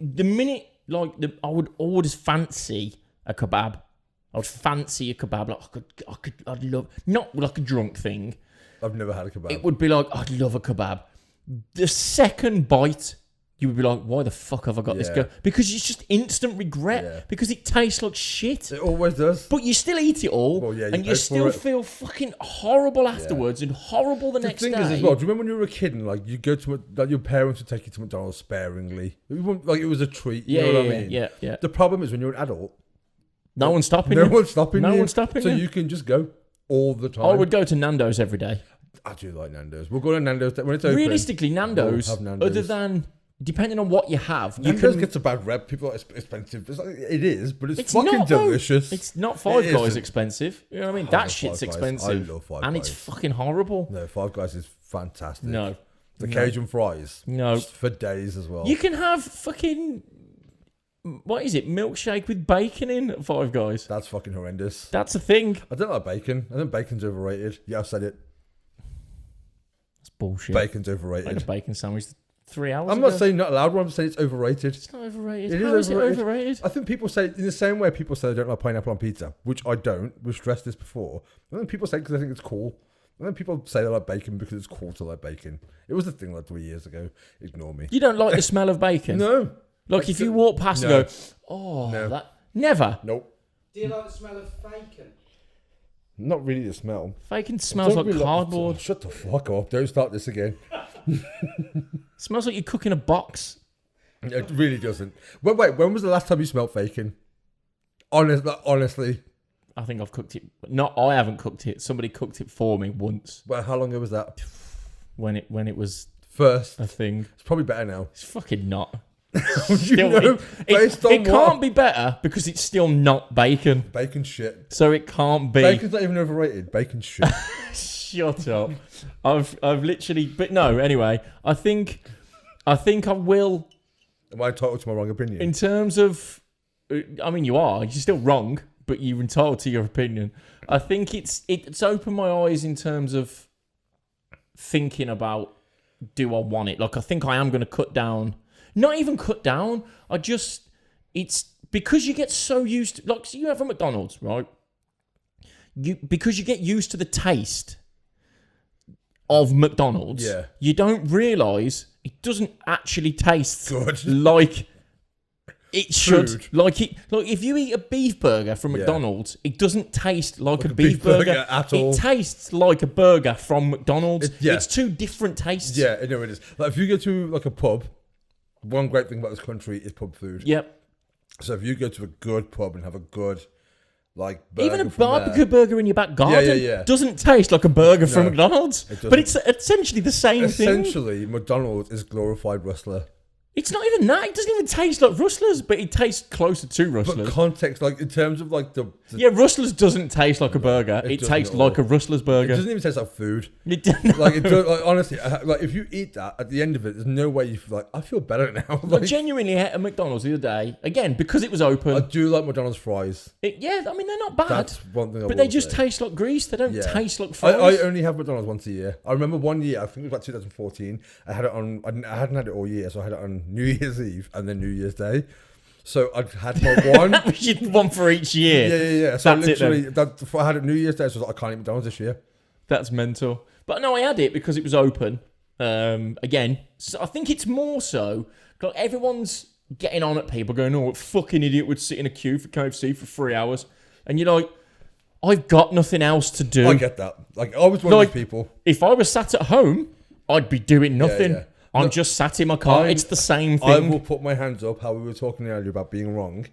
the minute... I would always fancy a kebab. I would fancy a kebab. Like I'd love, not like a drunk thing. I've never had a kebab. It would be like, I'd love a kebab. The second bite you would be like, why the fuck have I got this go? Because it's just instant regret because it tastes like shit. It always does. But you still eat it all, and you still feel fucking horrible afterwards and horrible the next day. The thing is as well, do you remember when you were a kid and like you go to like your parents would take you to McDonald's sparingly, like it was a treat. You know what I mean? Yeah. The problem is when you're an adult, no one's stopping you. No one's stopping you. No one's stopping you. So you can just go all the time. I would go to Nando's every day. I do like Nando's. We'll go to Nando's when it's open. Realistically, Nando's, other than depending on what you have, Nando's gets a bad rep. People are expensive. It is, but it's fucking not, delicious. It's not Five Guys expensive. You know what I mean? That shit's expensive. I love Five and Guys. it's fucking horrible. No, Five Guys is fantastic. No. The Cajun fries. No. Just for days as well. You can have fucking... What is it? Milkshake with bacon in at Five Guys. That's fucking horrendous. That's a thing. I don't like bacon. I think bacon's overrated. Yeah, I said it. That's bullshit. Bacon's I overrated. had a bacon sandwich 3 hours I'm ago. not saying not allowed one. I'm saying it's overrated. It's not overrated. It How is is it overrated? I think people say in the same way people say they don't like pineapple on pizza, which I don't. We've stressed this before. I think people say because they think it's cool. I think people say they like bacon because it's cool to like bacon. It was a thing like 3 years ago. Ignore me. You don't like the smell of bacon? No. Like if you walk past and go, oh, that... Never. Nope. Do you like the smell of bacon? Not really the smell. Bacon smells like really cardboard. Shut the fuck up. Don't start this again. Smells like you cook in a box. It really doesn't. Wait, when was the last time you smelled bacon? Honestly. I think I've cooked it. No, I haven't cooked it. Somebody cooked it for me once. Well, how long ago was that? When it was First. a thing. It's probably better now. It's fucking not. Based on it can't be better because it's still not bacon. Bacon shit. So it can't be. Bacon's not even overrated. Bacon shit. Shut up. I've literally. But no. Anyway, I think I will. Am I entitled to my wrong opinion? In terms of, I mean, you are. You're still wrong, but you're entitled to your opinion. I think it's opened my eyes in terms of thinking about, do I want it? Like, I think I am going to cut down. Not even cut down. It's because you get so used to, like, so you have a McDonald's, right? Because you get used to the taste of McDonald's, you don't realise it doesn't actually taste good like it should. Food. Like if you eat a beef burger from McDonald's, it doesn't taste like a beef burger at all. It tastes like a burger from McDonald's. Yeah. It's two different tastes. Yeah, I know it is. Like if you go to like a pub, one great thing about this country is pub food. Yep. So if you go to a good pub and have a good like burger even a from barbecue burger in your back garden Yeah. doesn't taste like a burger from McDonald's. It doesn't. But it's essentially the same thing. Essentially, McDonald's is glorified Rustler. It's not even that. It doesn't even taste like Rustler's, but it tastes closer to Rustler's. But context, like in terms of like the yeah, Rustler's doesn't taste like a burger. It doesn't tastes at all. like a Rustler's it burger. doesn't even taste like food. It doesn't. Like it does. Like honestly, like if you eat that at the end of it, there's no way you feel like I feel better now. I Like, genuinely ate a McDonald's the other day again because it was I open. do like McDonald's fries. Yeah, I mean they're not bad, That's one thing. but they just taste like grease. They don't taste like I fries. only have McDonald's once a year. I remember one year, I think it was like 2014. I had it on. I hadn't had it all year, so I had it on New Year's Eve and then New Year's Day. So I had my one. One for each year. Yeah. So That's literally, I had it New Year's Day, so I was like, I can't eat McDonald's this year. That's mental. But no, I had it because it was open. Again, so I think it's more so like everyone's getting on at people going, "Oh, what fucking idiot would sit in a queue for KFC for 3 hours?" And you're like, "I've got nothing else to do." I get that. Like I was one of those people. If I was sat at home, I'd be doing nothing. Yeah. I'm just sat in my car. It's the same thing. I will put my hands up. How we were talking earlier about being wrong.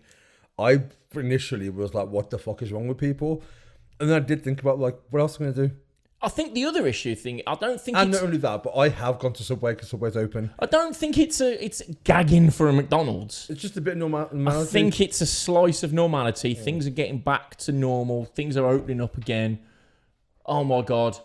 I initially was like, "What the fuck is wrong with people?" And then I did think about like, what else am I gonna do? I think the other issue thing, I don't think And it's... not only that, but I have gone to Subway because Subway's open. I don't think it's gagging for a McDonald's. It's just a bit of normality. I think it's a slice of normality. Yeah. Things are getting back to normal. Things are opening up again. Oh my God.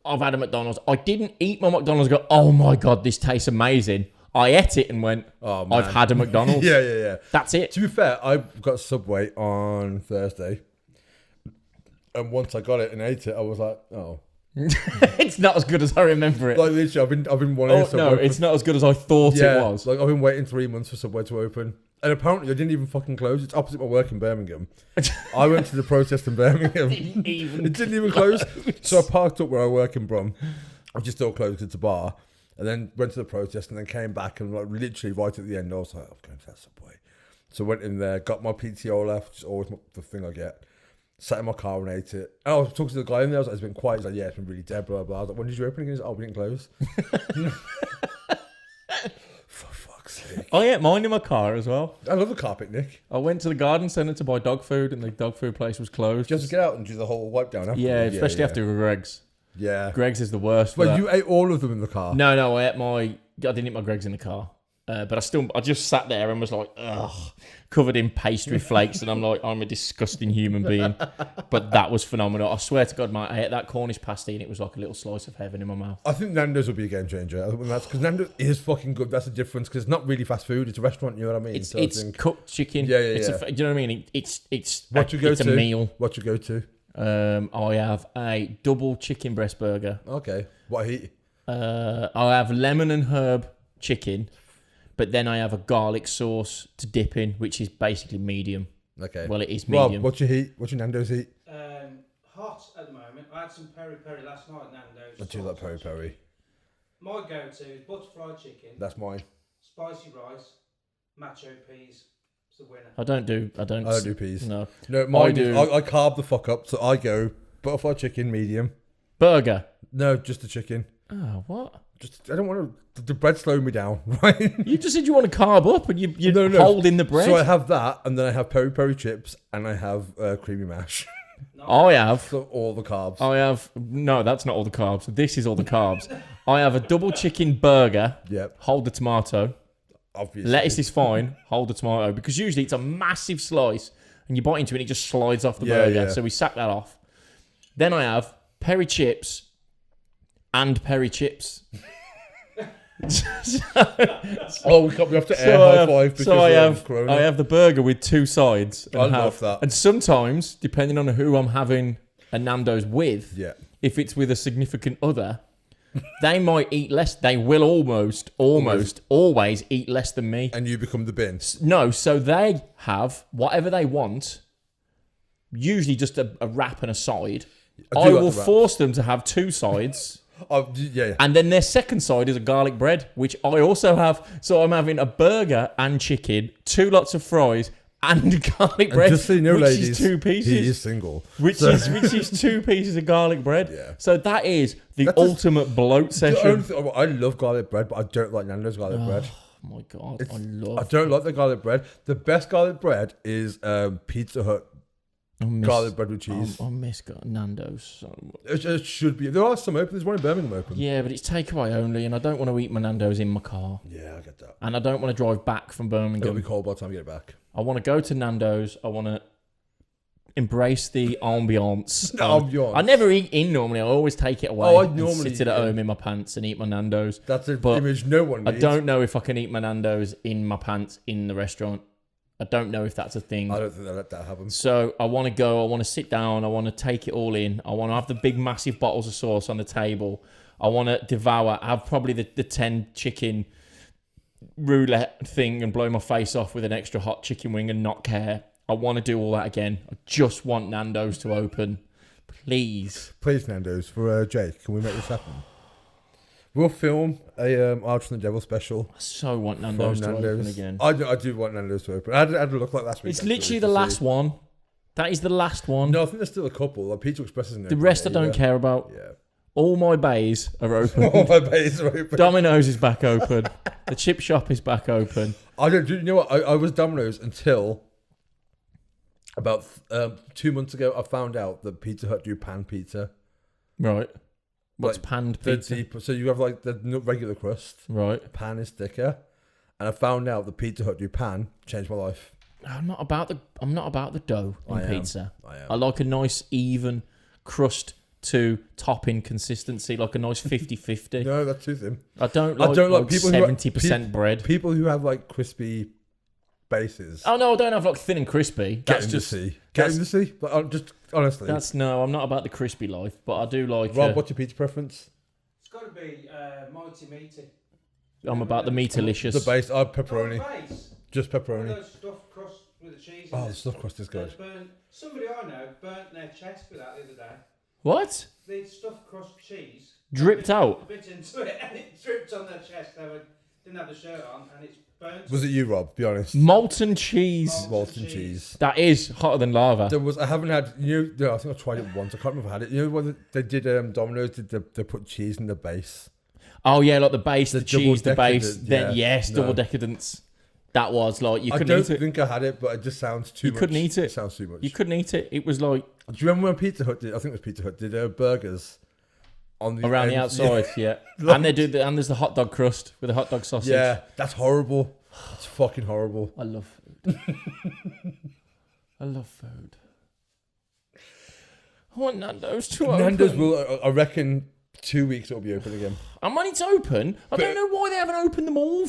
I've had a McDonald's. I didn't eat my McDonald's and go, oh my God, this tastes amazing. I ate it and went, oh, man. I've had a McDonald's. Yeah. That's it. To be fair, I got Subway on Thursday. And once I got it and ate it, I was like, oh. It's not as good as I remember it. Like literally, I've been wanting Subway. No, it's not as good as I thought it was. Like I've been waiting 3 months for Subway to open. And apparently I didn't even fucking close. It's opposite my work in Birmingham. I went to the protest in Birmingham. It didn't even close. So I parked up where I work in Brum, which is still closed. It's a bar. And then went to the protest and then came back and like literally right at the end, I was like, I'm going to that Subway. So I went in there, got my PTO left, which is always the thing I get. Sat in my car and ate it. And I was talking to the guy in there, I was like, it's been quiet. He's like, yeah, it's been really dead, blah, blah, blah. I was like, when did you open again? He's like, oh, we didn't close. For fuck's sake. I ate mine in my car as well. I love a car picnic. I went to the garden centre to buy dog food and the dog food place was closed. Just get out and do the whole wipe down. Yeah, especially after Greg's. Yeah. Greg's is the worst. But you ate all of them in the car? No, I didn't eat my Greg's in the car. But I just sat there and was like, ugh, covered in pastry flakes, and I'm like, I'm a disgusting human being. But that was phenomenal. I swear to God, mate, I ate that Cornish pasty and it was like a little slice of heaven in my mouth. I think Nando's will be a game changer. That's because Nando's is fucking good. That's the difference, because it's not really fast food. It's a restaurant. You know what I mean? It's cooked chicken. Yeah. Do you know what I mean? It's what you go to? A meal. What you go to? I have a double chicken breast burger. Okay. What I eat? I have lemon and herb chicken. But then I have a garlic sauce to dip in, which is basically medium. Okay. Well, it is medium. Rob, what's your heat? What's your Nando's heat? Hot at the moment. I had some peri-peri last night at Nando's. I do like peri-peri. My go-to is butterfly chicken. That's mine. Spicy rice, macho peas. It's the winner. I don't do peas. No, mine do. I carb the fuck up, so I go butterfly chicken medium. Burger? No, just the chicken. Oh, what? I don't want to. The bread slowing me down, right? You just said you want to carb up, and you're holding the bread. So I have that, and then I have peri-peri chips, and I have creamy mash. I have so all the carbs. No, that's not all the carbs. This is all the carbs. I have a double chicken burger. Yep. Hold the tomato. Obviously. Lettuce is fine. Hold the tomato, because usually it's a massive slice, and you bite into it, and it just slides off the burger. Yeah. So we sack that off. Then I have peri chips and peri chips. We have to air high five because I have the burger with two sides. I love that. And sometimes, depending on who I'm having a Nando's with, if it's with a significant other, they might eat less. They will almost always eat less than me. And you become the bin. No, so they have whatever they want, usually just a wrap and a side. I will force them to have two sides. Yeah. And then their second side is a garlic bread, which I also have. So I'm having a burger and chicken, 2 lots of fries, and garlic bread, just so you know, which ladies, is 2 pieces. He is single. Which is 2 pieces of garlic bread. Yeah. So that is the ultimate bloat session. I love garlic bread, but I don't like Nando's garlic bread. Oh my God, I don't like the garlic bread. The best garlic bread is Pizza Hut. Garlic bread with cheese. I miss Nando's so much. It should be. There are some open. There's one in Birmingham open. Yeah, but it's takeaway only, and I don't want to eat my Nando's in my car. Yeah, I get that. And I don't want to drive back from Birmingham. It'll be cold by the time you get back. I want to go to Nando's. I want to embrace the ambiance. I never eat in normally. I always take it away. I normally sit at home in my pants and eat my Nando's. That's an image no one needs. I don't know if I can eat my Nando's in my pants in the restaurant. I don't know if that's a thing. I don't think they'll let that happen. So I want to go. I want to sit down. I want to take it all in. I want to have the big, massive bottles of sauce on the table. I want to devour. Have probably the 10 chicken roulette thing and blow my face off with an extra hot chicken wing and not care. I want to do all that again. I just want Nando's to open. Please. Please, Nando's. For Jake, can we make this happen? We'll film a Arch from the Devil special. I so want Nando's to open again. I do want Nando's to open. I had a look like last week. It's literally the last one. That is the last one. No, I think there's still a couple. Like Pizza Express isn't. The rest I don't care about. Yeah. All my bays are open. All my bays are open. Domino's is back open. The chip shop is back open. You know what? I was Domino's until about 2 months ago. I found out that Pizza Hut do pan pizza. Right. What's like panned pizza? Deep, so you have like the regular crust. Right. Pan is thicker. And I found out the Pizza Hut do pan. Changed my life. I'm not about the dough on pizza. I am. I like a nice even crust to topping consistency, like a nice 50-50. No, that's too thin. I don't like people 70% bread. People who have like crispy bases. Oh no, I don't have like thin and crispy. Get in the sea. Like, just honestly. I'm not about the crispy life, but I do like. Rob, what's your pizza preference? It's got to be Mighty Meaty. I'm about the meatalicious. The base, pepperoni. Base. Just pepperoni. Those stuffed crust with the cheese. Oh, the stuffed crust is good. Somebody I know burnt their chest with that the other day. What? They'd stuffed crust cheese. Dripped out? Bit into it and it dripped on their chest. Didn't have the shirt on and it's burnt. Was it you, Rob? Be honest. Molten cheese. Molten cheese. That is hotter than lava. I haven't had, I think I tried it once. I can't remember if I had it. You know when they did Domino's, they put cheese in the base? Oh, yeah, like the base, the cheese, the base. Yeah, double decadence. That was like, you couldn't eat it. I don't think I had it, but it just sounds too much. You couldn't eat it. It sounds too much. You couldn't eat it. It was like... Do you remember when Pizza Hut did, I think it was Pizza Hut, did burgers on the around the outside, yeah. And they do, and there's the hot dog crust with the hot dog sausage. Yeah, that's horrible. It's fucking horrible. I love food. I love food. I want Nando's to open. Nando's will, I reckon, 2 weeks it'll be open again. And when it's open, I don't know why they haven't opened them all.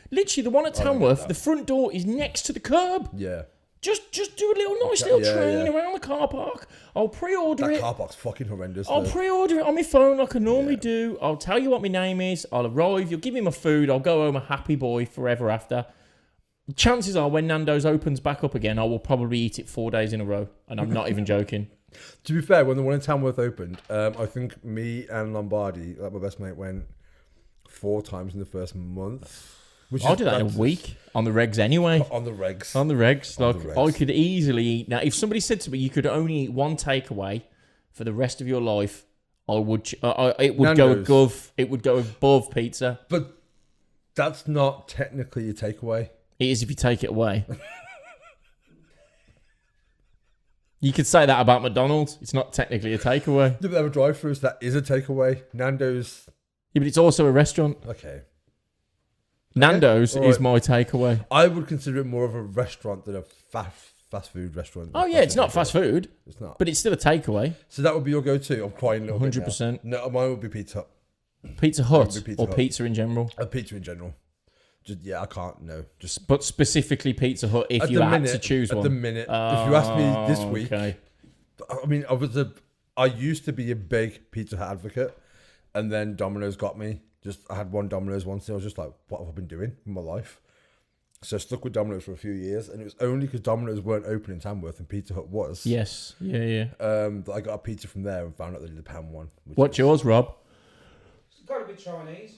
Literally, the one at Tamworth, the front door is next to the curb. Yeah. Just do a nice little train around the car park. I'll pre-order it. That car park's fucking horrendous. I'll pre-order it on my phone like I normally do. I'll tell you what my name is. I'll arrive. You'll give me my food. I'll go home a happy boy forever after. Chances are when Nando's opens back up again, I will probably eat it 4 days in a row. And I'm not even joking. To be fair, when the one in Tamworth opened, I think me and Lombardi, like my best mate, went 4 times in the first month. I'll do that in a week. On the regs anyway. On the regs. On the regs. I could easily eat. Now, if somebody said to me you could only eat one takeaway for the rest of your life, I would. It would Nando's. go above. It would go above pizza. But that's not technically a takeaway. It is if you take it away. You could say that about McDonald's. It's not technically a takeaway. They have a drive-through, so that is a takeaway. Nando's. Yeah, but it's also a restaurant. Okay. Nando's All is right. my takeaway. I would consider it more of a restaurant than a fast food restaurant. Oh yeah, it's not fast food. It's not. But it's still a takeaway. So that would be your go-to. I'm crying a little bit 100%. now. No, mine would be Pizza Hut. Pizza Hut It would be Pizza or Hut. pizza in general. Pizza in general. I can't. No, just But specifically Pizza Hut if at you the had minute, to choose one. At the minute, if you asked me this week, Okay. I mean, I used to be a big Pizza Hut advocate, and then Domino's got me. I had one Domino's once, and I was just like, what have I been doing in my life? So I stuck with Domino's for a few years, and it was only because Domino's weren't open in Tamworth and Pizza Hut was. Yes. Yeah. That I got a pizza from there and found out they did the pan one. What's yours, Rob? It's got to be Chinese.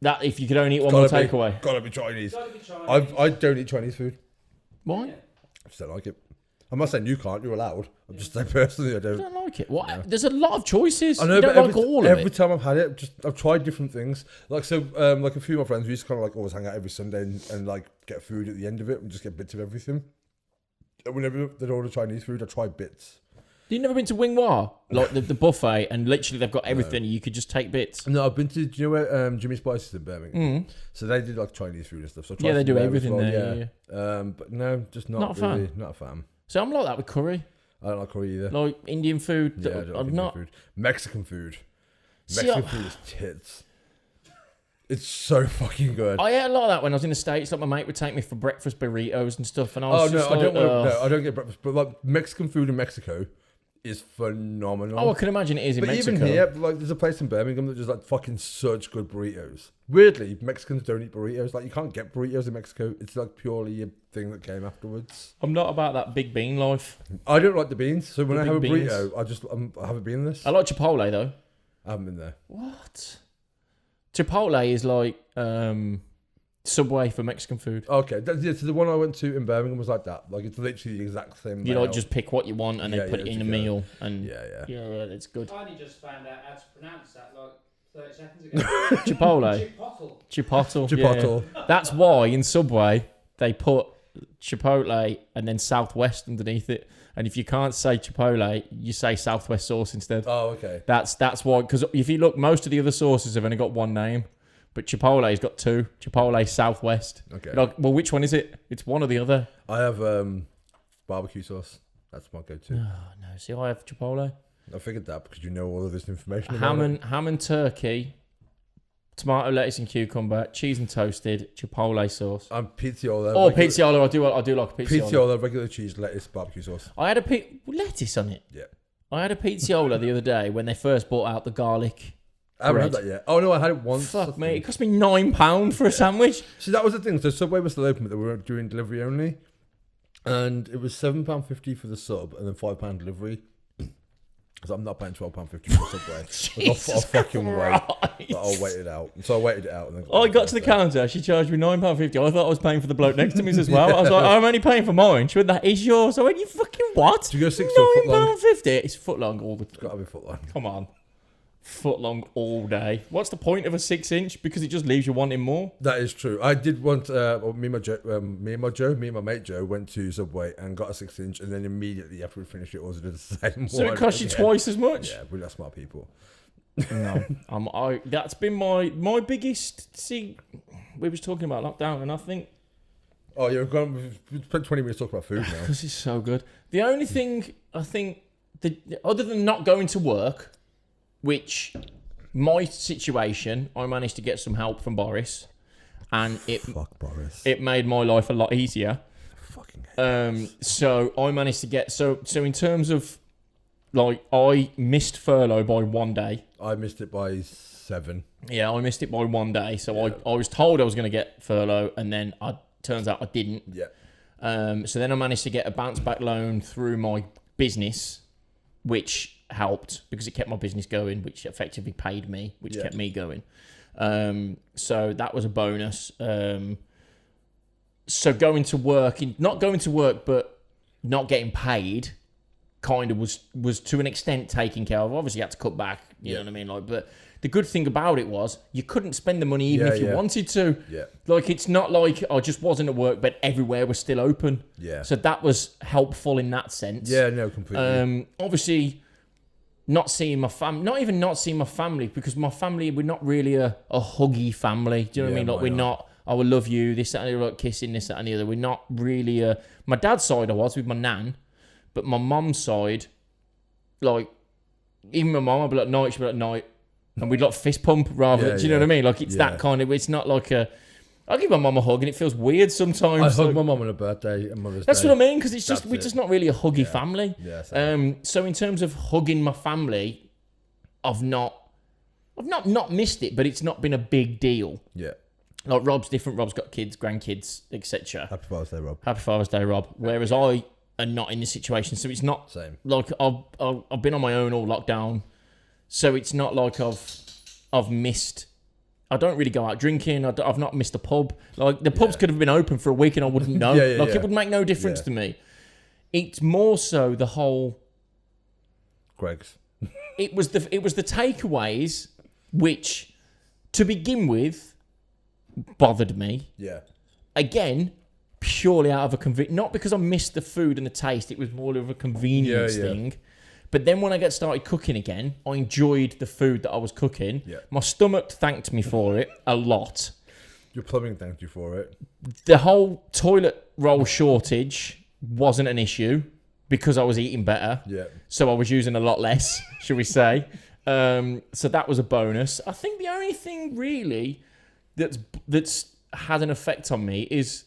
That if you could only eat one more takeaway. Gotta be Chinese. Got to be Chinese. I don't eat Chinese food. Why? I just don't like it. I'm not saying you can't. You're allowed. I'm just saying personally, I I don't. don't like it. What? There's a lot of choices. I know, you don't but like all of every it. time I've had it, I've tried different things. Like a few of my friends, we used to kind of like always hang out every Sunday and like get food at the end of it and just get bits of everything. And whenever they'd order Chinese food, I try bits. You've never been to Wing Wah? Like the buffet, and literally they've got everything. You could just take bits. No, I've been to. Do you know where Jimmy Spice's in Birmingham? So they do like Chinese food and stuff. So I tried Yeah, they some do there as everything well, there. Yeah. But no, just not Not a really. fan? Not a fan. So I'm like that with curry. I don't like curry either. Like Indian food. Yeah, I don't like I'm Indian not. food. Mexican food. See, Mexican food is tits. It's so fucking good. I ate a lot of that when I was in the States. Like my mate would take me for breakfast burritos and stuff, and I was just I like, don't. I don't get breakfast, but like Mexican food in Mexico is phenomenal. Oh, I can imagine it is in but Mexico. even here, like there's a place in Birmingham that does like fucking such good burritos. Weirdly, Mexicans don't eat burritos. Like you can't get burritos in Mexico. It's like purely a thing that came afterwards. I'm not about that big bean life. I don't like the beans, so when The I have a big burrito, I have a beanless. I like Chipotle though. I haven't been there. What? Chipotle is like Subway for Mexican food. Okay, so the one I went to in Birmingham was like that. Like it's literally the exact same. You like layout. just pick what you want and then put it in a meal, and Yeah. yeah, it's good. I only just found out how to pronounce that like 30 seconds ago. Chipotle, Chipotle. Chipotle. Yeah. That's why in Subway they put Chipotle and then Southwest underneath it. And if you can't say Chipotle, you say Southwest sauce instead. Oh, okay. That's why. Because if you look, most of the other sauces have only got one name, but Chipotle's got two. Chipotle Southwest. Okay. You're like, well, which one is it? It's one or the other. I have barbecue sauce. That's my go-to. Oh no, see, I have Chipotle. I figured that because you know all of this information. About Ham and turkey, tomato, lettuce and cucumber, cheese and toasted, Chipotle sauce. I'm pizziola. Oh, pizziola! I do like pizziola. Pizziola, regular cheese, lettuce, barbecue sauce. I had lettuce on it. Yeah. I had a pizziola the other day when they first brought out the garlic. I haven't had bread. that yet. Oh no, I had it once. Fuck me, it cost me £9 for a sandwich. See, that was the thing. So Subway was still open, but they were doing delivery only, and it was £7.50 for the sub, and then £5 delivery. Because I'm not paying £12.50 for Subway. I'll fucking wait. But I'll wait it out. So I waited it out. And then I got to the counter. She charged me £9.50. I thought I was paying for the bloke next to me as well. I was like, I'm only paying for mine. She went, that is yours. I went, you fucking what? Do you go 6 or foot long? £9.50. It's foot long all the time. It's got to be foot long. Come on. Foot long all day. What's the point of a 6-inch? Because it just leaves you wanting more. That is true. I did want me and my mate Joe went to Subway and got a 6-inch, and then immediately after we finished it, ordered the same. So it cost you twice as much. Yeah, we're not smart people. No, that's been my biggest. See, we was talking about lockdown, and I think. Oh, you're gone. We spent 20 minutes talking about food now. Because it's so good. The only thing I think, other than not going to work, which my situation, I managed to get some help from Boris, and Fuck Boris. It made my life a lot easier. Fucking so I managed to get so in terms of like I missed furlough by 1 day. I missed it by 7. Yeah, I missed it by 1 day. So I was told I was going to get furlough, and then turns out I didn't. Yeah. So then I managed to get a bounce back loan through my business, which helped because it kept my business going, which effectively paid me, which kept me going. So that was a bonus. So going to work, not going to work, but not getting paid, kind of was to an extent taken care of. Obviously, you had to cut back. You know what I mean? Like, but the good thing about it was you couldn't spend the money even if you wanted to. Yeah. Like, it's not like I just wasn't at work, but everywhere was still open. Yeah. So that was helpful in that sense. Yeah, no, completely. Obviously, not seeing my not even not seeing my family, because my family, we're not really a huggy family. Do you know what I mean? Like, we're not, I will love you, this, that, and the other, like kissing, this, that, and the other. We're not really my dad's side I was with my nan, but my mum's side, like, even my mum, I'd be like, night, she'd be like, night. And we'd like fist pump rather, do you know what I mean? Like, it's that kind of, it's not like I'll give my mum a hug and it feels weird sometimes. I hug my mum on her birthday and Mother's Day. That's what I mean, because it's just, we're just not really a huggy family. Yeah, so in terms of hugging my family, I've not missed it, but it's not been a big deal. Yeah. Like, Rob's different. Rob's got kids, grandkids, etc. Happy Father's Day, Rob. Happy Father's Day, Rob. Whereas I am not in this situation, so it's not Same. like I've been on my own all lockdown, so it's not like I've missed. I don't really go out drinking. I've not missed a pub. Like, the pubs could have been open for a week and I wouldn't know. It would make no difference to me. It's more so the whole. Gregg's. It was the takeaways which, to begin with, bothered me. Yeah. Again, purely out of a not because I missed the food and the taste. It was more of a convenience thing. But then when I started cooking again, I enjoyed the food that I was cooking. Yeah. My stomach thanked me for it a lot. Your plumbing thanked you for it. The whole toilet roll shortage wasn't an issue because I was eating better. Yeah. So I was using a lot less, should we say. So that was a bonus. I think the only thing really that's had an effect on me is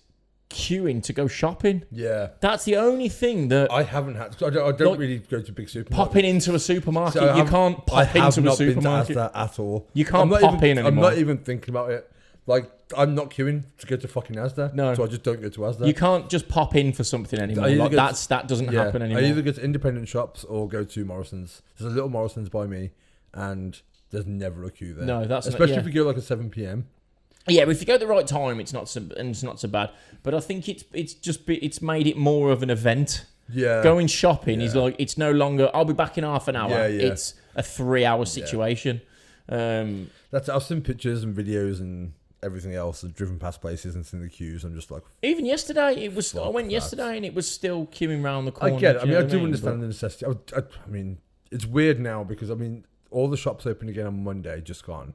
queuing to go shopping. Yeah. That's the only thing that I haven't had. I don't like, really go to big supermarkets. Popping into a supermarket, So you can't pop into a supermarket. Been to Asda at all. You can't pop in anymore. I'm not even thinking about it. Like, I'm not queuing to go to fucking Asda. No. So I just don't go to Asda. You can't just pop in for something anymore. Like, that doesn't happen anymore. I either go to independent shops or go to Morrison's. There's a little Morrison's by me, and there's never a queue there. No, that's not, especially if you go like at 7 p.m. Yeah, but if you go at the right time, it's not so bad. But I think it's made it more of an event. Yeah. Going shopping is like, it's no longer, I'll be back in half an hour. Yeah, yeah. It's a 3-hour situation. I've seen pictures and videos and everything else. I've driven past places and seen the queues. I'm just like, even yesterday, I went yesterday and it was still queuing around the corner. I get it. I mean, I do understand the necessity. I mean, it's weird now because, I mean, all the shops open again on Monday, just gone.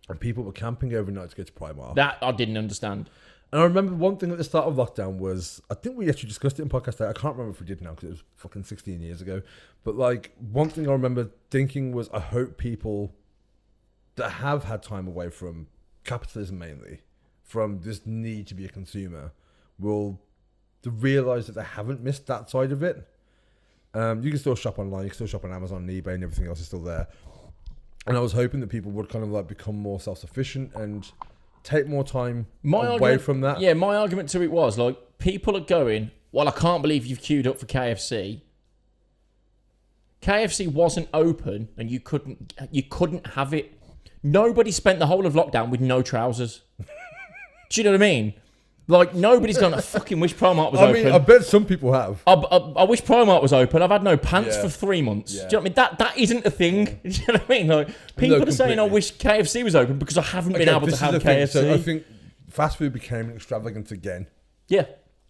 And people were camping overnight to go to Primark. That I didn't understand. And I remember one thing at the start of lockdown was, I think we actually discussed it in podcast day. I can't remember if we did now because it was fucking 16 years ago. But like, one thing I remember thinking was, I hope people that have had time away from capitalism mainly, from this need to be a consumer, will realise that they haven't missed that side of it. You can still shop online, you can still shop on Amazon and eBay and everything else is still there. And I was hoping that people would kind of like become more self-sufficient and take more time away from that. Yeah, my argument to it was like, people are going, well, I can't believe you've queued up for KFC. KFC wasn't open and you couldn't have it. Nobody spent the whole of lockdown with no trousers. Do you know what I mean? Like, nobody's gone, I fucking wish Primark was open. I bet some people have. I wish Primark was open. I've had no pants for 3 months. Yeah. Do you know what I mean? That isn't a thing. Do you know what I mean? Like, people are saying, I wish KFC was open because I haven't been able to have KFC. So I think fast food became extravagant again. Yeah.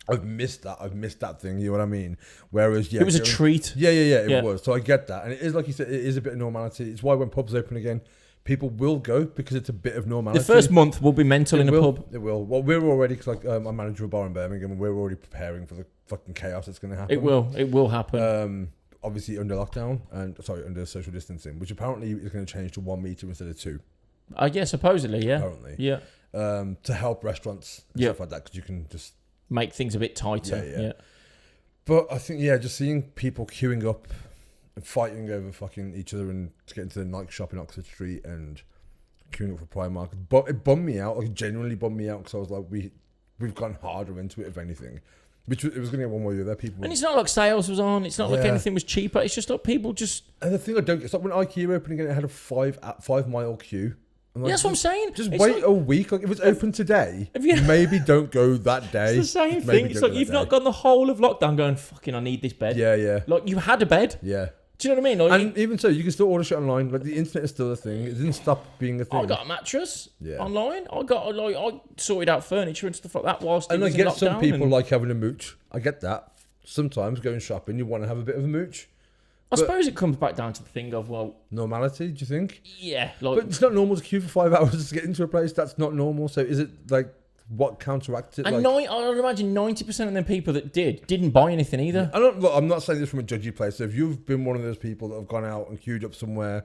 I've missed that thing. You know what I mean? Whereas, it was a treat. Yeah, it was. So I get that, and it is like you said. It is a bit of normality. It's why when pubs open again, people will go because it's a bit of normality. The first month will be mental in a pub. It will. Well, we're already because I'm manager of a bar in Birmingham, and we're already preparing for the fucking chaos that's going to happen. It will happen. Obviously under lockdown under social distancing, which apparently is going to change to 1 meter instead of 2. I guess supposedly, yeah. Apparently, yeah. To help restaurants and stuff like that, because you can just make things a bit tighter. Yeah. But I think just seeing people queuing up and fighting over fucking each other and to get into the Nike shop in Oxford Street and queuing up for Primark, but it bummed me out. Like, genuinely bummed me out because I was like, we've gone harder into it, if anything. Which it was going to get one way or the other. People, and it's not like sales was on. It's not like anything was cheaper. It's just like people just. And the thing I don't get, it's like when IKEA opened again, it had a 5 mile queue. Like, that's what I'm saying. Just it's wait like, a week. Like, if it's open today, maybe don't go that day. It's the same thing. It's like you've not gone the whole of lockdown going, fucking, I need this bed. Yeah. Like, you had a bed. Yeah. Do you know what I mean? Like, and even so, you can still order shit online. Like, the internet is still a thing. It didn't stop being a thing. I got a mattress online. I sorted out furniture and stuff like that whilst it was in lockdown. And I get some people like having a mooch. I get that. Sometimes going shopping, you want to have a bit of a mooch. I suppose it comes back down to the thing of, normality, do you think? Yeah. But it's not normal to queue for 5 hours to get into a place. That's not normal. So is it like, what counteracts it? And I would imagine 90% of them people that didn't buy anything either. I'm not saying this from a judgy place. So if you've been one of those people that have gone out and queued up somewhere,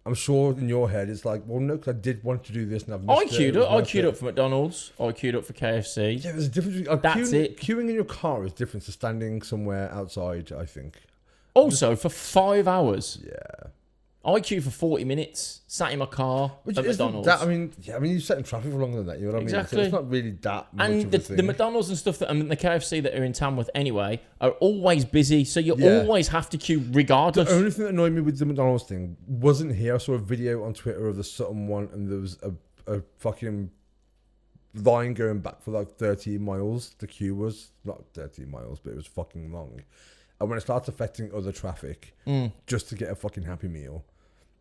I'm sure in your head it's like, well, no, because I did want to do this and I've missed it. I queued up for McDonald's. I queued up for KFC. Yeah, there's a difference. Queuing in your car is different to standing somewhere outside, I think. Also, for 5 hours. Yeah. I queued for 40 minutes, sat in my car at McDonald's. You sat in traffic for longer than that, you know what I mean? Exactly. So it's not really that much of a thing. The McDonald's and stuff, the KFC that are in Tamworth anyway, are always busy, so you always have to queue regardless. The only thing that annoyed me with the McDonald's thing wasn't here. I saw a video on Twitter of the Sutton one, and there was a fucking line going back for like 13 miles. The queue was not 13 miles, but it was fucking long. And when it starts affecting other traffic, just to get a fucking Happy Meal,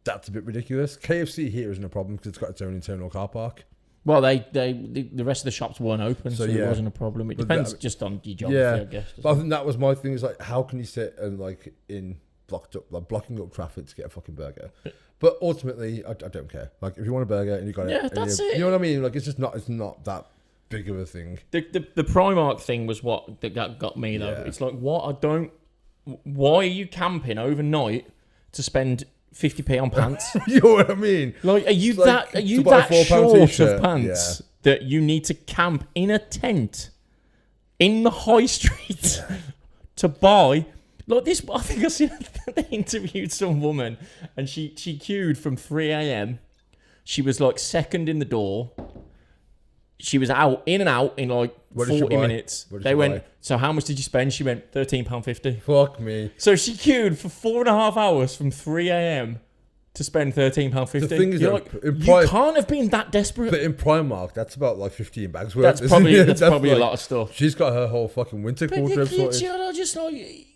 that's a bit ridiculous. KFC here isn't a problem because it's got its own internal car park. Well, the rest of the shops weren't open, so it wasn't a problem. It depends just on your geography, I guess. But I think that was my thing. Is like, how can you sit and blocking up traffic to get a fucking burger? But ultimately, I don't care. Like, if you want a burger and you got it, that's it. You know what I mean? Like, it's not that big of a thing. The Primark thing was what that got me though. It's like, why are you camping overnight to spend 50p on pants? You know what I mean? Like, are you that short of pants that you need to camp in a tent in the high street to buy? Like this, I think I seen they interviewed some woman and she queued from 3 a.m. She was like second in the door. She was in and out in like 40 minutes. They went, so how much did you spend? She went, £13.50. Fuck me. So she queued for 4.5 hours from 3 a.m. to spend £13.50. The thing is, you can't have been that desperate. But in Primark, that's about like 15 bags worth. That's probably a lot of stuff. She's got her whole fucking winter wardrobe sorted. Just like,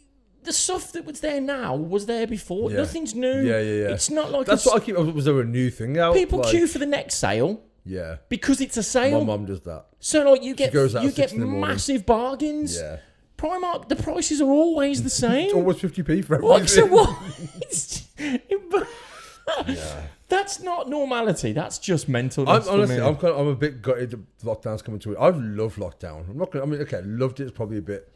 the stuff that was there now was there before. Yeah. Nothing's new. Yeah. It's not like that's what I keep. Was there a new thing out? People queue for the next sale. Yeah. Because it's a sale. My mum does that. So like you get massive bargains. Yeah. Primark, the prices are always the same. It's always 50p for everything. So what? That's not normality. That's just mental. I'm a bit gutted that lockdown's coming to it. I've loved lockdown. Loved it is probably a bit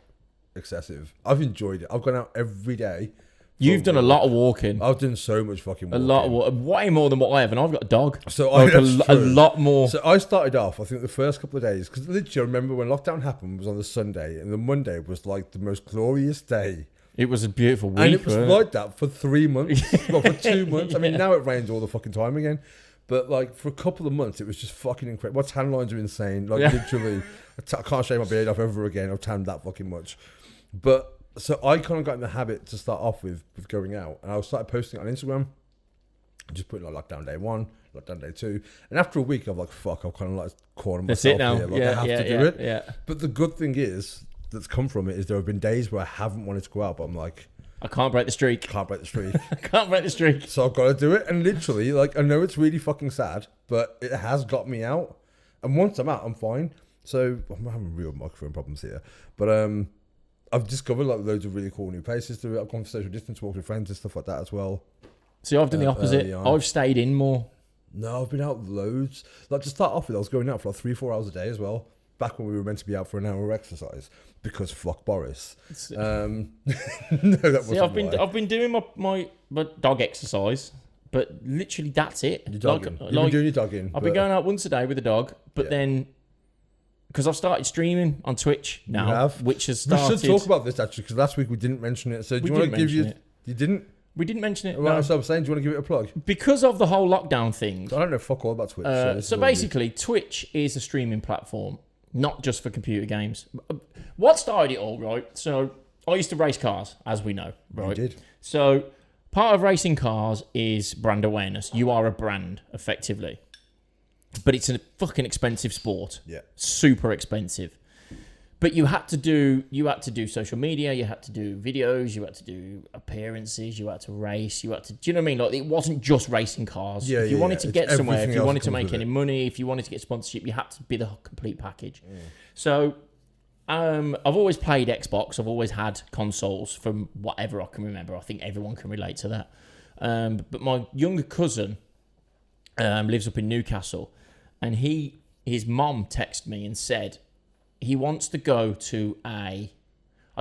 excessive. I've enjoyed it. I've gone out every day. You've done a lot of walking. I've done so much fucking walking. A lot of walking. Way more than what I have, and I've got a dog. So a lot more. So I started off, I think, the first couple of days, because literally I remember when lockdown happened was on the Sunday, and the Monday was like the most glorious day. It was a beautiful week. And it was like that for 3 months, well, for 2 months. I mean, now it rains all the fucking time again. But like for a couple of months, it was just fucking incredible. My tan lines are insane. Like literally, I can't shave my beard off ever again. I've tanned that fucking much. But So I kind of got in the habit to start off with going out, and I started posting on Instagram, just putting like lockdown day 1, lockdown day 2, and after a week, I'm like, fuck, I'm kind of like cornering That's myself it now. here. Like, I have to do it. Yeah. But the good thing is that's come from it is there have been days where I haven't wanted to go out, but I'm like, I can't break the streak. can't break the streak. I can't break the streak. So I've got to do it. And literally, like, I know it's really fucking sad, but it has got me out. And once I'm out, I'm fine. So I'm having real microphone problems here. But I've discovered like loads of really cool new places to do it. I've gone for social distance walks with friends and stuff like that as well. See, I've done the opposite. I've stayed in more. No, I've been out loads. Like, to start off with, I was going out for like 3-4 hours a day as well. Back when we were meant to be out for an hour of exercise. Because fuck Boris. No, that See, wasn't I've been doing my dog exercise, but literally that's it. You're dogging. You've been doing your dogging. I've been going out once a day with the dog, but then because I've started streaming on Twitch now, which has started. We should talk about this actually, because last week we didn't mention it. So do you want to give you? You didn't. We didn't mention it. Right, No. so I'm saying, do you want to give it a plug? Because of the whole lockdown thing. I don't know fuck all about Twitch. So basically, Twitch is a streaming platform, not just for computer games. What started it all, right? So I used to race cars, as we know, right? You did. So part of racing cars is brand awareness. You are a brand, effectively. But it's a fucking expensive sport. Yeah. Super expensive. But you had to do social media, you had to do videos, you had to do appearances, you had to race, do you know what I mean? Like, it wasn't just racing cars. Yeah, if you wanted to get somewhere, if you wanted to make any it. money, if you wanted to get sponsorship, you had to be the complete package. So I've always played Xbox. I've always had consoles from whatever I can remember. I think everyone can relate to that. But my younger cousin lives up in Newcastle, and his mom texted me and said he wants to go to I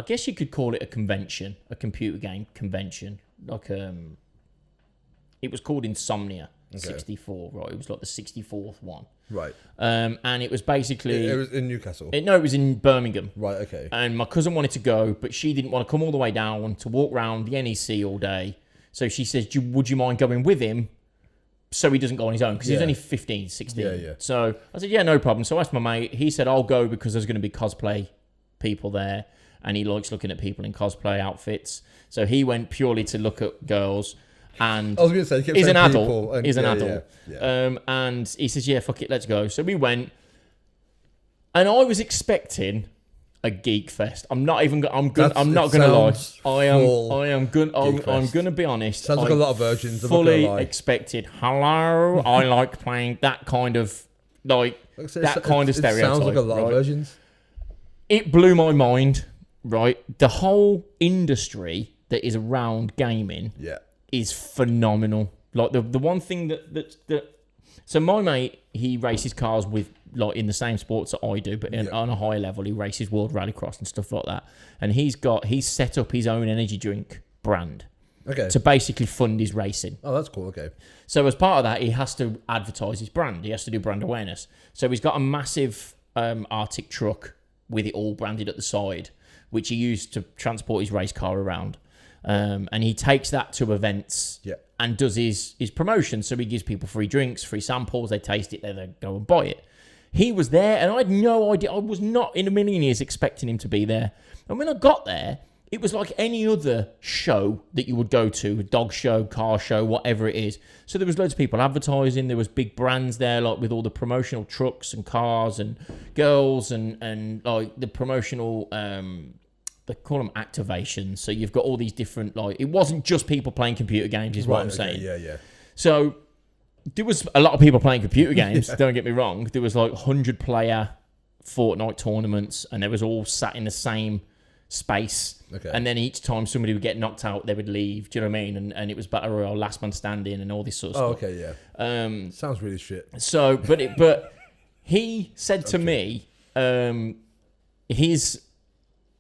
guess you could call it a convention, a computer game convention. Like it was called Insomnia 64, right? It was like the 64th one. Right. And it was basically... It was in Newcastle? No, it was in Birmingham. Right, okay. And my cousin wanted to go, but she didn't want to come all the way down to walk around the NEC all day. So she says, would you mind going with him so he doesn't go on his own? Because he's only 15, 16. Yeah. So I said, yeah, no problem. So I asked my mate. He said, I'll go because there's going to be cosplay people there. And he likes looking at people in cosplay outfits. So he went purely to look at girls. And I was going to say, he's an adult. He's an adult. Yeah. And he says, yeah, fuck it, let's go. So we went. And I was expecting a geek fest. I'm not going to lie. I'm going to be honest. Sounds like a lot of versions. Fully expected. Hello, I like playing that kind of stereotype. It sounds like a lot of versions. It blew my mind. Right, the whole industry that is around gaming is phenomenal. Like the one thing that so my mate, he races cars with like in the same sports that I do, but on a higher level, he races World Rallycross and stuff like that. And he's set up his own energy drink brand. Okay. To basically fund his racing. Oh, that's cool. Okay. So as part of that, he has to advertise his brand. He has to do brand awareness. So he's got a massive Arctic truck with it all branded at the side, which he used to transport his race car around. And he takes that to events and does his promotion. So he gives people free drinks, free samples. They taste it, they go and buy it. He was there, and I had no idea. I was not in a million years expecting him to be there. And when I got there, it was like any other show that you would go to, a dog show, car show, whatever it is. So there was loads of people advertising. There was big brands there, like with all the promotional trucks and cars and girls and like the promotional... they call them activations. So you've got all these different, like, it wasn't just people playing computer games, is what I'm saying. Yeah. So there was a lot of people playing computer games, don't get me wrong. There was like 100-player Fortnite tournaments, and they was all sat in the same space. Okay. And then each time somebody would get knocked out, they would leave. Do you know what I mean? And it was Battle Royale, last man standing, and all this sort of stuff. Oh, okay, yeah. Sounds really shit. So, but he said to me,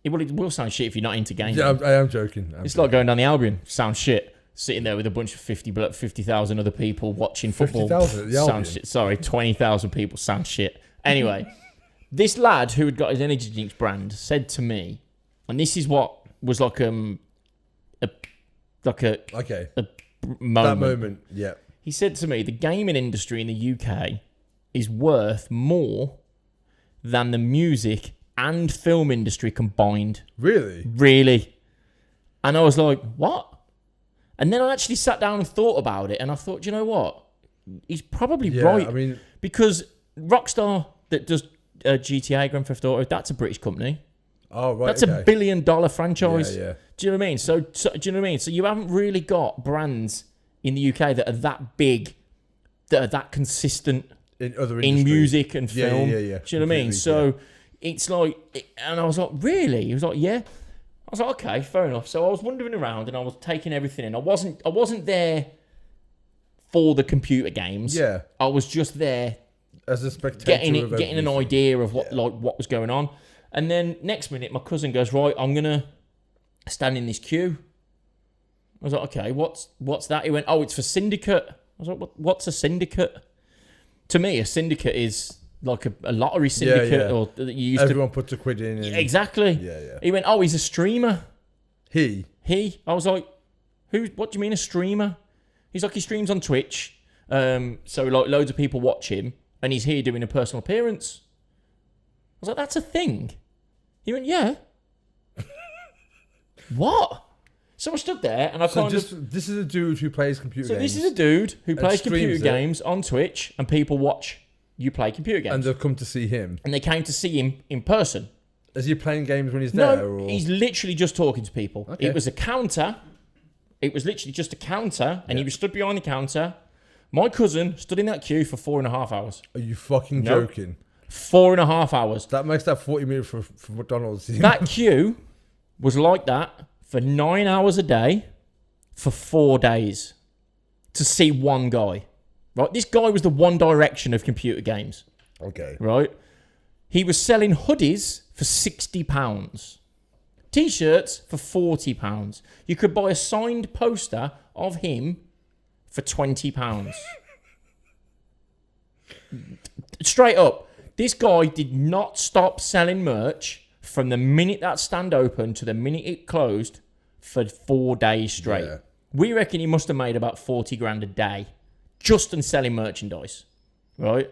It will sound shit if you're not into gaming. Yeah, I am joking. It's like going down the Albion. Sounds shit. Sitting there with a bunch of 50,000 other people watching football. 50,000 at the Albion? Sounds shit. Sorry, 20,000 people. Sounds shit. Anyway, this lad who had got his energy drinks brand said to me, and this is what was like a moment. That moment, yeah. He said to me, the gaming industry in the UK is worth more than the music and film industry combined. Really? Really. And I was like, what? And then I actually sat down and thought about it, and I thought, you know what? He's probably right. I mean, because Rockstar that does GTA, Grand Theft Auto, that's a British company. oh right, That's okay. $1 billion franchise. Yeah. Do you know what I mean? So do you know what I mean? So you haven't really got brands in the UK that are that big, that are that consistent In other in industries. music and Yeah, film. yeah. Do you know what I mean? Completely, So it's like, and I was like, really? He was like, yeah. I was like, okay, fair enough. So I was wandering around and I was taking everything in. I wasn't there for the computer games. Yeah. I was just there As a spectator, getting of an everything. idea of what was going on. And then next minute, my cousin goes, right, I'm gonna stand in this queue. I was like, okay, what's that? He went, oh, it's for syndicate. I was like, what's a syndicate? To me, a syndicate is like a lottery syndicate, or that you used Everyone puts a quid in. And exactly. Yeah. He went, oh, he's a streamer. He. I was like, who? What do you mean a streamer? He's like, he streams on Twitch. So like loads of people watch him, and he's here doing a personal appearance. I was like, that's a thing. He went, yeah. What? So I stood there, and I This is a dude who plays computer games. So this is a dude who plays computer streams it. games on Twitch, and people watch you play computer games. And they've come to see him. And they came to see him in person. Is he playing games when he's there? No, Or? he's literally just talking to people. Okay. It was a counter. It was literally just a counter, and he was stood behind the counter. My cousin stood in that queue for 4.5 hours. Are you fucking Nope. joking? 4.5 hours. That makes that 40 minutes for McDonald's. That queue was like that for 9 hours a day for 4 days to see one guy. Right? This guy was the One Direction of computer games. Okay. Right? He was selling hoodies for £60. T-shirts for £40. You could buy a signed poster of him for £20. Straight up. This guy did not stop selling merch from the minute that stand opened to the minute it closed for 4 days straight. Yeah. We reckon he must have made about 40 grand a day just on selling merchandise, right?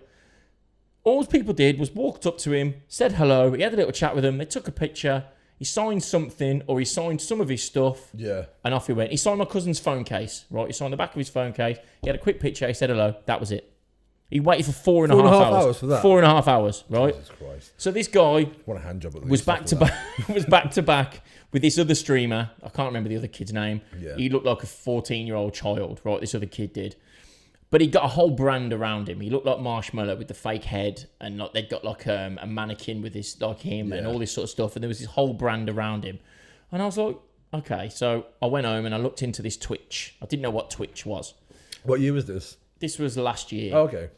All people did was walked up to him, said hello, he had a little chat with them, they took a picture, he signed something, or he signed some of his stuff, Yeah. and off he went. He signed my cousin's phone case, right? He signed the back of his phone case, he had a quick picture, he said hello, that was it. He waited for 4.5 hours. For that? 4.5 hours, right? Jesus Christ. So this guy Want a hand job at least. was back to back was back to back with this other streamer. I can't remember the other kid's name. Yeah. He looked like a 14-year-old child, right? This other kid did. But he got a whole brand around him. He looked like Marshmallow with the fake head, and like they'd got like a mannequin with this like him and all this sort of stuff, and there was this whole brand around him. And I was like, okay. So I went home and I looked into this Twitch. I didn't know what Twitch was. What year was this? This was last year. Oh, okay.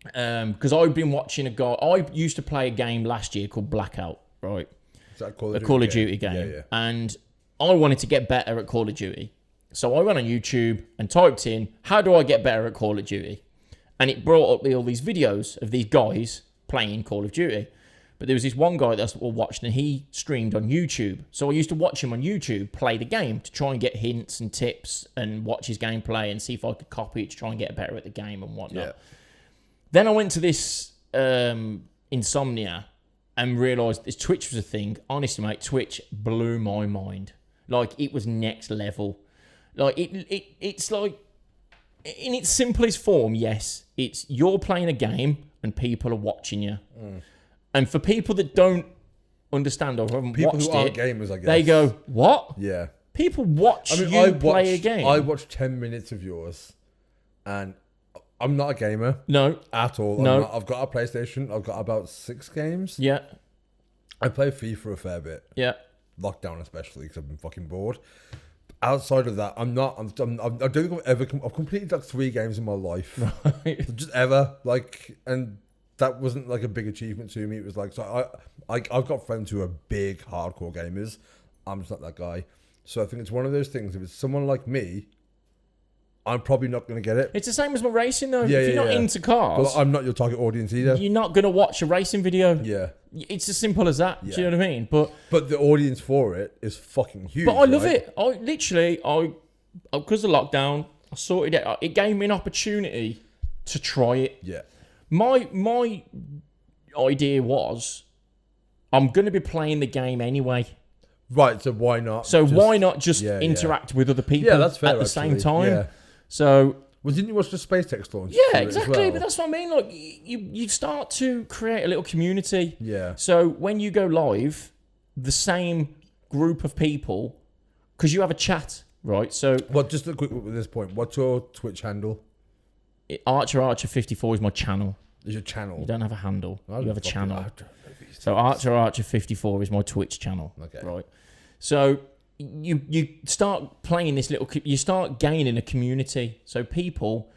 Because I've been watching a guy. I used to play a game last year called Blackout, right? Is that Call of A Duty Call of Duty game. Yeah. And I wanted to get better at Call of Duty. So I went on YouTube and typed in, how do I get better at Call of Duty? And it brought up all these videos of these guys playing Call of Duty. But there was this one guy that I watched, and he streamed on YouTube. So I used to watch him on YouTube play the game to try and get hints and tips and watch his gameplay and see if I could copy it to try and get better at the game and whatnot. Yeah. Then I went to this Insomnia and realised this Twitch was a thing. Honestly, mate, Twitch blew my mind. Like, it was next level. Like, it's like, in its simplest form, yes, it's you're playing a game and people are watching you. And for people that don't understand or haven't People watched who aren't it, gamers, I guess. they go, what? Yeah. People watch you play a game. I watched 10 minutes of yours, and I'm not a gamer No. at all. No. I've got a PlayStation. I've got about 6 games. Yeah. I play FIFA a fair bit. Yeah. Lockdown especially, because I've been fucking bored. Outside of that, I don't think I've completed like 3 games in my life. Just ever. Like, and that wasn't like a big achievement to me. It was like, so I've got friends who are big hardcore gamers. I'm just not that guy. So I think it's one of those things. If it's someone like me, I'm probably not going to get it. It's the same as with racing, though. Yeah, if you're not into cars, Well, I'm not your target audience either. you're not going to watch a racing video. Yeah. It's as simple as that. Yeah. Do you know what I mean? But the audience for it is fucking huge. I love right? it. Because of lockdown, I sorted it out. It gave me an opportunity to try it. Yeah. My idea was, I'm going to be playing the game anyway. Right, so why not? So why not just interact with other people that's fair, at the same actually. time? Yeah. So... Well, didn't you watch the SpaceX launch? Yeah, exactly. But that's what I mean. Like, you start to create a little community. Yeah. So when you go live, the same group of people, because you have a chat, right? So... Well, just a quick with this point. What's your Twitch handle? Archer54 is my channel. Is your channel? You don't have a handle. You have a channel. So So Archer54 is my Twitch channel. Okay. Right. So you start playing this little... You start gaining a community. So people...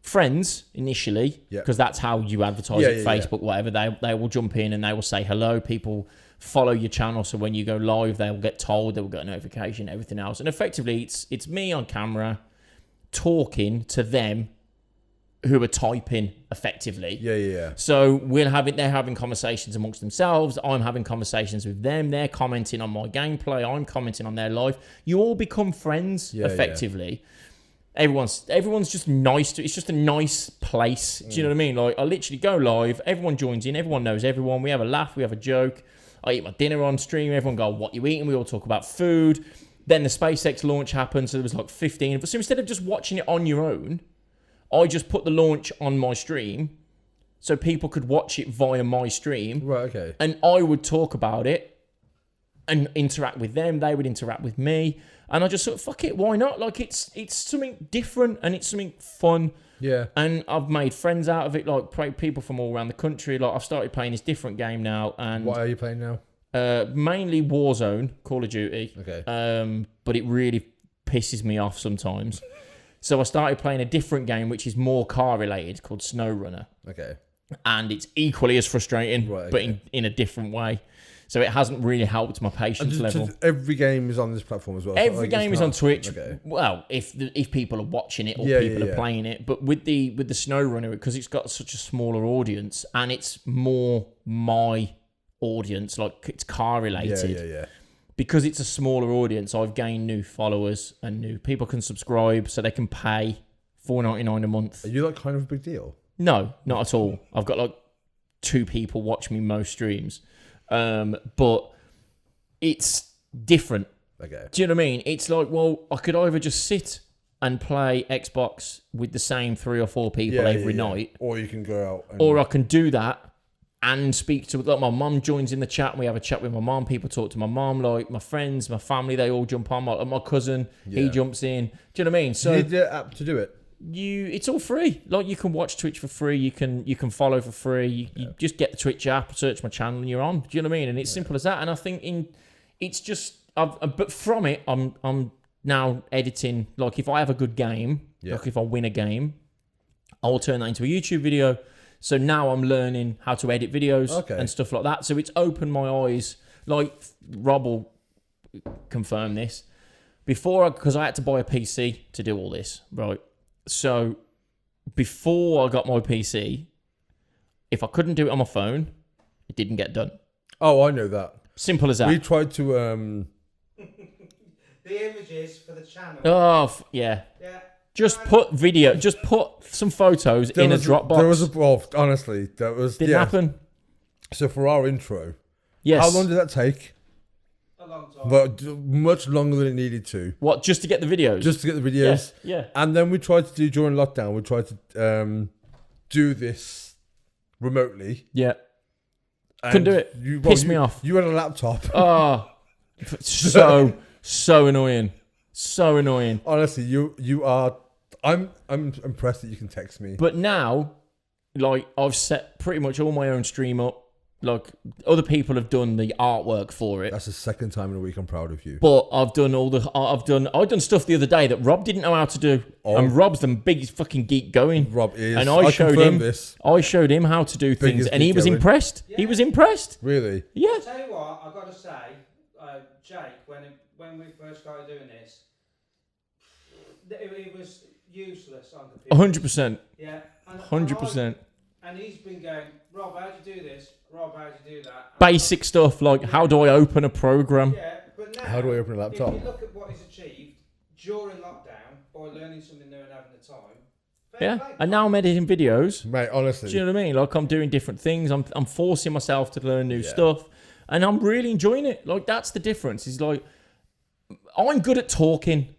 Friends, initially, because that's how you advertise it, Facebook, whatever, they will jump in and they will say hello. People follow your channel, so when you go live, they will get told, they will get a notification, everything else. And effectively, it's me on camera talking to them who are typing effectively. Yeah. So they're having conversations amongst themselves. I'm having conversations with them. They're commenting on my gameplay. I'm commenting on their life. You all become friends effectively. Everyone's just nice. It's just a nice place. Do you know what I mean? Like, I literally go live. Everyone joins in. Everyone knows everyone. We have a laugh. We have a joke. I eat my dinner on stream. Everyone go, what you eating? We all talk about food. Then the SpaceX launch happened. So there was like 15 of us. So instead of just watching it on your own, I just put the launch on my stream so people could watch it via my stream. Right, okay. And I would talk about it and interact with them. They would interact with me. And I just thought, fuck it, why not? Like, it's something different and it's something fun. Yeah. And I've made friends out of it, like people from all around the country. Like, I've started playing this different game now. And what are you playing now? Mainly Warzone, Call of Duty. Okay. But it really pisses me off sometimes. So I started playing a different game, which is more car related, called SnowRunner. Okay. And it's equally as frustrating, right, okay. but in a different way. So it hasn't really helped my patience level. Every game is on this platform as well. Every game is on Twitch. Okay. Well, if people are watching it or people are playing it, but with the SnowRunner, because it's got such a smaller audience and it's more my audience, like it's car related. Yeah. Because it's a smaller audience, I've gained new followers and new people can subscribe, so they can pay $4.99 a month. Are you like kind of a big deal? No, not at all. I've got like 2 people watch me most streams. But it's different. Okay. Do you know what I mean? It's like, well, I could either just sit and play Xbox with the same 3 or 4 people every night. Or you can go out. Or I can do that and speak to, like, my mum joins in the chat and we have a chat with my mum. People talk to my mum, like my friends, my family, they all jump on. My cousin, he jumps in. Do you know what I mean? So you need the app to do it. It's all free. Like, you can watch Twitch for free. You can follow for free. You just get the Twitch app, search my channel, and you're on. Do you know what I mean? And it's simple as that. And I think it's just, but from it, I'm now editing. Like, if I have a good game, like if I win a game, I'll turn that into a YouTube video. So now I'm learning how to edit videos and stuff like that. So it's opened my eyes. Like, Rob will confirm this. Because I had to buy a PC to do all this, right? So before I got my PC, if I couldn't do it on my phone, it didn't get done. Oh, I know that. Simple as that. We tried to... The images for the channel. Oh, yeah. Just put some photos in a Dropbox. Honestly, that was... Didn't happen. So for our intro, yes. How long did that take? A long time. But much longer than it needed to. What, just to get the videos? Just to get the videos. Yeah. And then we tried to do, during lockdown, we tried to do this remotely. Yeah. Couldn't do it. Pissed me off. You had a laptop. Oh, so annoying. So annoying. Honestly, you are... I'm impressed that you can text me. But now, like, I've set pretty much all my own stream up. Like, other people have done the artwork for it. That's the second time in a week. I'm proud of you. But I've done I've done stuff the other day that Rob didn't know how to do. And Rob's the biggest fucking geek going. Rob is. And I showed him how to do things, and he was impressed. Yeah. He was impressed. Really? Yeah. I'll tell you what, I've got to say, Jake, when we first started doing this, it was useless on the computer. 100%. Yeah. 100%. And he's been going, Rob, how do you do this? Rob, how do you do that? Basic stuff like, how do I open a program? Yeah, but now, how do I open a laptop? If you look at what he's achieved during lockdown by learning something new and having the time. Yeah, and now I'm editing videos. Mate, honestly. Do you know what I mean? Like, I'm doing different things. I'm forcing myself to learn new stuff. And I'm really enjoying it. Like, that's the difference. It's like, I'm good at talking.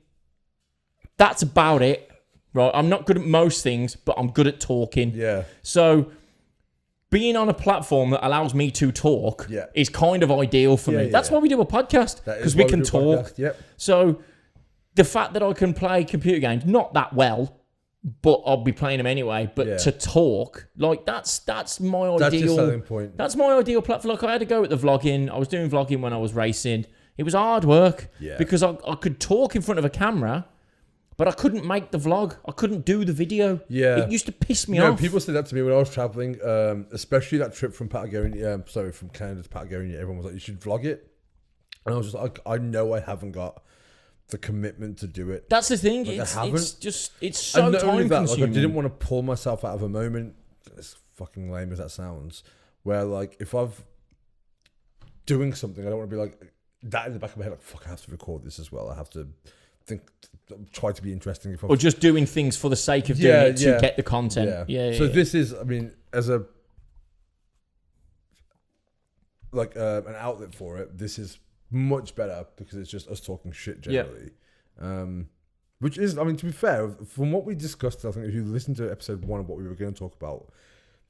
That's about it. Right? I'm not good at most things, but I'm good at talking. Yeah. So being on a platform that allows me to talk is kind of ideal for me. That's why we do a podcast, because we can talk. Yep. So the fact that I can play computer games, not that well, but I'll be playing them anyway. But to talk, like that's my ideal. That's your selling point. That's my ideal platform. Like I had to go at the vlogging. I was doing vlogging when I was racing. It was hard work because I could talk in front of a camera, but I couldn't make the vlog. I couldn't do the video. Yeah. It used to piss me off. People said that to me when I was traveling, especially that trip from Patagonia, from Canada to Patagonia. Everyone was like, you should vlog it. And I was just like, I know I haven't got the commitment to do it. That's the thing. Like, It's so time consuming. Like, I didn't want to pull myself out of a moment, as fucking lame as that sounds, where like, if I'm doing something, I don't want to be like, that in the back of my head, like, fuck, I have to record this as well. I have to try to be interesting. Or just doing things for the sake of doing it to get the content. So this is, I mean, as a like an outlet for it, this is much better because it's just us talking shit generally. Which is, I mean, to be fair, from what we discussed, I think if you listen to episode 1 of what we were going to talk about,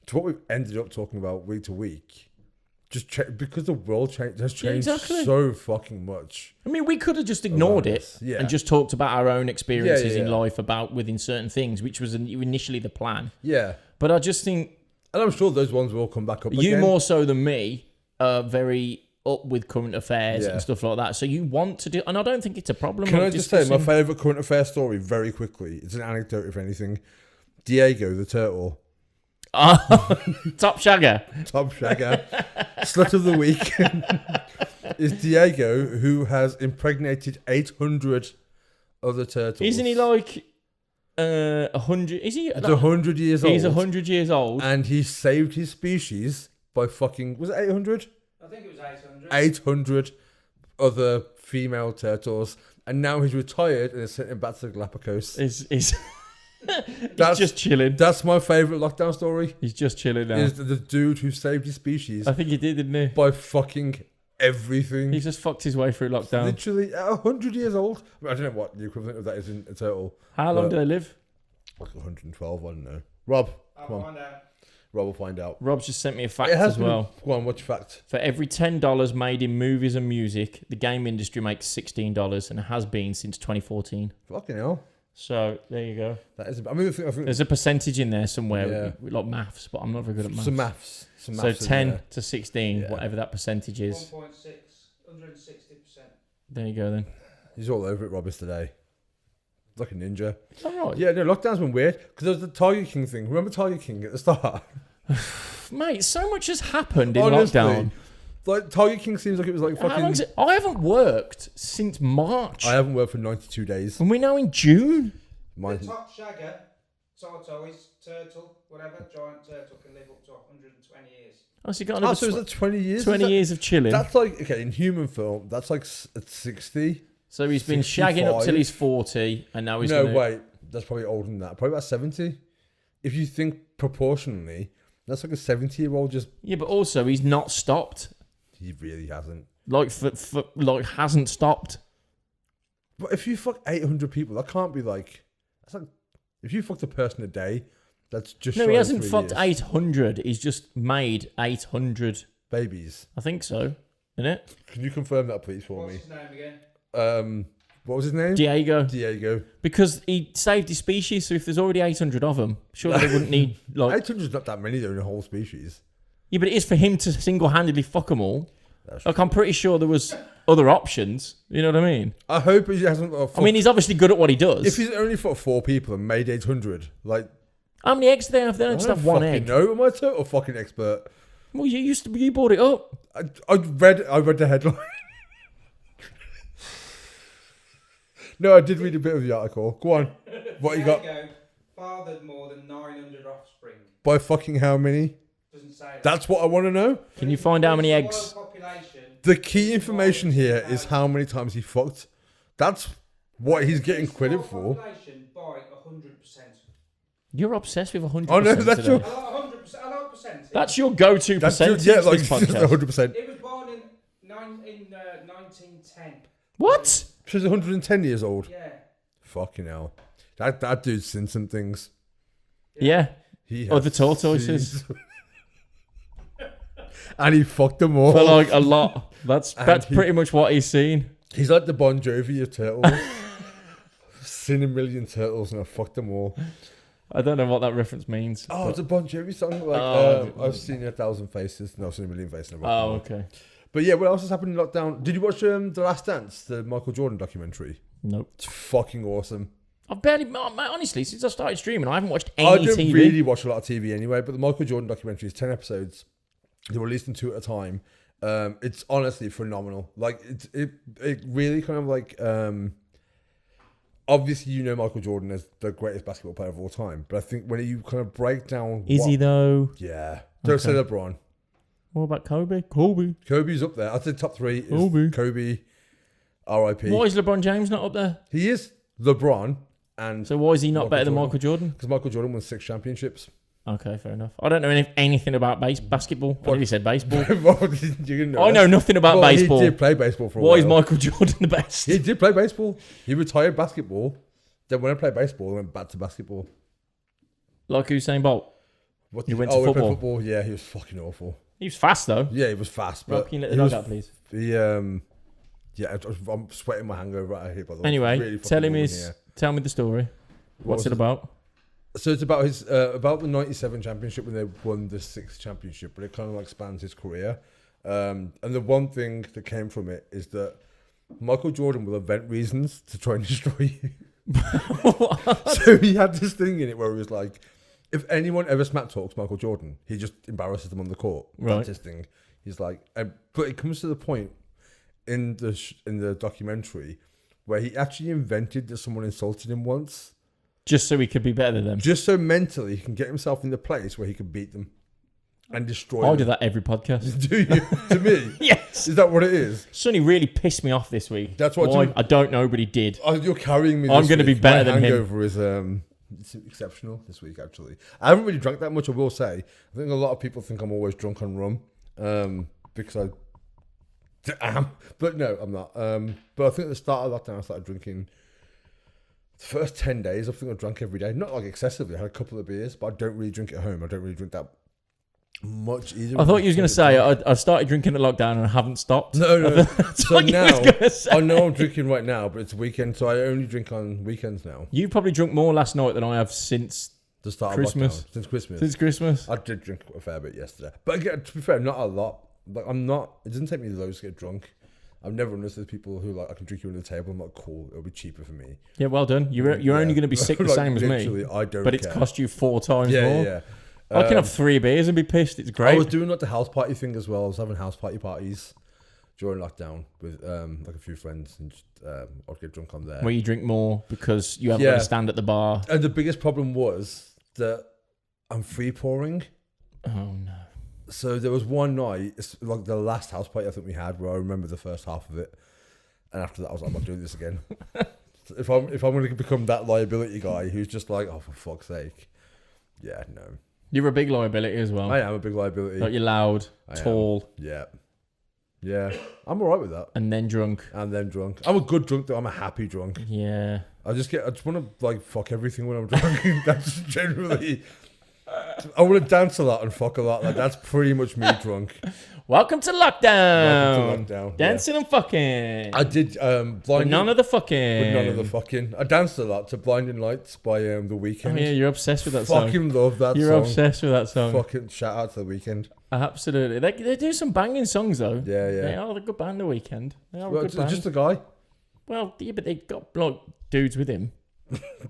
to what we've ended up talking about week to week, because the world has changed so fucking much. I mean, we could have just ignored it and just talked about our own experiences in life within certain things, which was initially the plan. Yeah. But I just think... And I'm sure those ones will come back up again. You more so than me are very up with current affairs and stuff like that. So you want to do... And I don't think it's a problem. Can I just say my favourite current affair story very quickly? It's an anecdote, if anything. Diego the turtle. Top shagger. Slut of the week is Diego, who has impregnated 800 other turtles. Isn't he like 100? Is he? It's 100 years old. He's 100 years old. And he saved his species by fucking... Was it 800? I think it was 800. 800 other female turtles. And now he's retired and is sent him back to the Galapagos. He's just chilling. That's my favourite lockdown story. He's just chilling now. Is the dude who saved his species. I think he did, didn't he? By fucking everything. He just fucked his way through lockdown. Literally at 100 years old. I mean, I don't know what the equivalent of that is in a turtle. How long do they live? Like 112, I don't know. Rob, come on. Find out. Rob will find out. Rob just sent me a fact as well. Go on, what's your fact? For every $10 made in movies and music, the game industry makes $16 and has been since 2014. Fucking hell. So there you go. That is. I mean, I think there's a percentage in there somewhere, with like maths, but I'm not very good at maths. Some maths. So 10 to 16, whatever that percentage is. 1.6, 160%. There you go then. He's all over it, Robbers, today. Like a ninja. Is that right? Yeah, no, lockdown's been weird because there was the Tiger King thing. Remember Tiger King at the start? Mate, so much has happened in lockdown. Like Tiger King seems like it was like fucking... How long is it? I haven't worked since March. I haven't worked for 92 days. And we're now in June. The top shagger, tortoise, turtle, whatever, giant turtle can live up to 120 years. Oh, so you got another so is that 20 years? 20 years of chilling. That's like, okay, in human film, that's like at 60. So he's been 65. Shagging up till he's 40, and now he's wait, that's probably older than that. Probably about 70. If you think proportionally, that's like a 70-year-old just... Yeah, but also he's not stopped. He really hasn't. Like, hasn't stopped. But if you fuck 800 people, that can't be like... That's like... If you fucked a person a day, that's just... No, he hasn't fucked 800. He's just made 800... babies. I think so. Isn't it? Can you confirm that, please, for me? What's his name again? What was his name? Diego. Because he saved his species, so if there's already 800 of them, surely they wouldn't need... like 800 is not that many, though, in a whole species. Yeah, but it is for him to single-handedly fuck them all. Like, I'm pretty sure there was other options. You know what I mean? I hope he hasn't... I mean, he's obviously good at what he does. If he's only fought 4 people and made 800, like... How many eggs do they have? They don't just have one egg. No, am I a total fucking expert? Well, you brought it up. I read the headline. No, I did read a bit of the article. Go on. What you got? Fathered more than 900 offspring. By fucking how many? Doesn't say. That's what I want to know. Can you find how many eggs? The key information here is how many times he fucked. That's what he's getting credit for. Population by 100%. You're obsessed with 100%. Oh no, that's your... 100%. I like percentage. That's your go-to percentage. Yeah, like this podcast. 100%. It was born in What? She's 110 years old. Yeah. Fucking hell. That dude's seen some things. Yeah. He Other has tortoises. seen- And he fucked them all. For like a lot. That's he- pretty much what he's seen. He's like the Bon Jovi of turtles. Seen a million turtles and I fucked them all. I don't know what that reference means. Oh, but- it's a Bon Jovi song. Like, Oh, I've seen 1,000 faces. No, I've seen a million faces. Oh, okay. But yeah, what else has happened in lockdown? Did you watch The Last Dance, the Michael Jordan documentary? Nope. It's fucking awesome. I've barely, honestly, since I started streaming, I haven't watched I any don't TV. really watch a lot of TV anyway, but the Michael Jordan documentary is 10 episodes. They were released in 2 at a time. It's honestly phenomenal. Like, it really kind of like... obviously, you know Michael Jordan as the greatest basketball player of all time, but I think when you kind of break down... Is he though? Yeah. Don't say LeBron. What about Kobe? Kobe. Kobe's up there. I'd say top 3 is Kobe. Kobe, R.I.P. Why is LeBron James not up there? He is LeBron, and... So why is he not Michael better than Jordan. Michael Jordan? Because Michael Jordan won 6 championships. Okay, fair enough. I don't know anything about basketball. I nearly said baseball. Well, you didn't I know nothing about Well, baseball. He did play baseball for a Why while. is Michael Jordan the best? He did play baseball. He retired basketball. Then when I played baseball, I went back to basketball. Like Usain Bolt. What You did- went to he played football? football. Yeah, he was fucking awful. He was fast though. Yeah, he was fast. Rob, But can you let he the dog was, out, please? Yeah, I'm sweating my hangover out here, by the way. Anyway, Really fucking tell him warm in his. here. Tell me the story. What's was it about? So it's about his about the '97 championship when they won the 6th championship, but it kind of like spans his career. And the one thing that came from it is that Michael Jordan will invent reasons to try and destroy you. So he had this thing in it where he was like, if anyone ever smack talks Michael Jordan, he just embarrasses them on the court. Right. That's his thing. He's like, but it comes to the point in the documentary where he actually invented that someone insulted him once, Just so he could be better than them. just so mentally he can get himself in the place where he can beat them and destroy I them. do that every podcast. Do you? To me? Yes. Is that what it is? Sonny really pissed me off this week. That's what Why? you- I don't know, but he did. Oh, you're carrying me. I'm this gonna be week. better My than him. hangover is it's exceptional this week. Actually, I haven't really drunk that much. I will say. I think a lot of people think I'm always drunk on rum, because I am, but no, I'm not. But I think at the start of lockdown, I started drinking. The first 10 days, I think I drank every day. Not like excessively. I had a couple of beers, but I don't really drink at home. I don't really drink that much either. I thought you was going to say I started drinking at lockdown and I haven't stopped. No. That's So what you was now, going to say. I know I'm drinking right now, but it's a weekend, so I only drink on weekends now. You probably drunk more last night than I have since The start Christmas. of lockdown. Since Christmas. since Christmas. I did drink a fair bit yesterday. But again, to be fair, not a lot. Like, I'm not, it doesn't take me loads to get drunk. I've never understood people who like, I can drink you under the table. I'm like, cool, it'll be cheaper for me. Yeah, well done. You're only going to be sick the Like, same as me, literally, I don't but it's care. cost you 4 times Yeah, more. yeah. I can have 3 beers and be pissed. It's I great. was doing like the house party thing as well. I was having house parties during lockdown with like a few friends, and just, I'd get drunk on there. Where you drink more because you haven't got to stand at the bar. And the biggest problem was that I'm free pouring. Oh no. So there was one night, it's like the last house party I think we had, where I remember the first half of it, and after that I was like, I'm not doing this again. So if I'm going to become that liability guy who's just like, oh, for fuck's sake, yeah, no. You're a big liability as well. I am a big liability. Like you're loud, I am. tall, Yeah, I'm alright with that. and then drunk. And then drunk. I'm a good drunk though. I'm a happy drunk. Yeah. I just want to like fuck everything when I'm drunk. That's generally. I want to dance a lot and fuck a lot. Like that's pretty much me drunk. Welcome to lockdown. Welcome to lockdown. Dancing and fucking. I did But blinding. none of the fucking. But none of the fucking. I danced a lot to "Blinding Lights" by The Oh Weeknd. yeah, you're obsessed with that song. Fucking love that You're song. obsessed with that song. Fucking shout out to The Weeknd. Absolutely. They do some banging songs though. Yeah, yeah. They are a good band, The Weeknd. They are Well, a it's good band. just a guy. Well, yeah, but they got like dudes with him.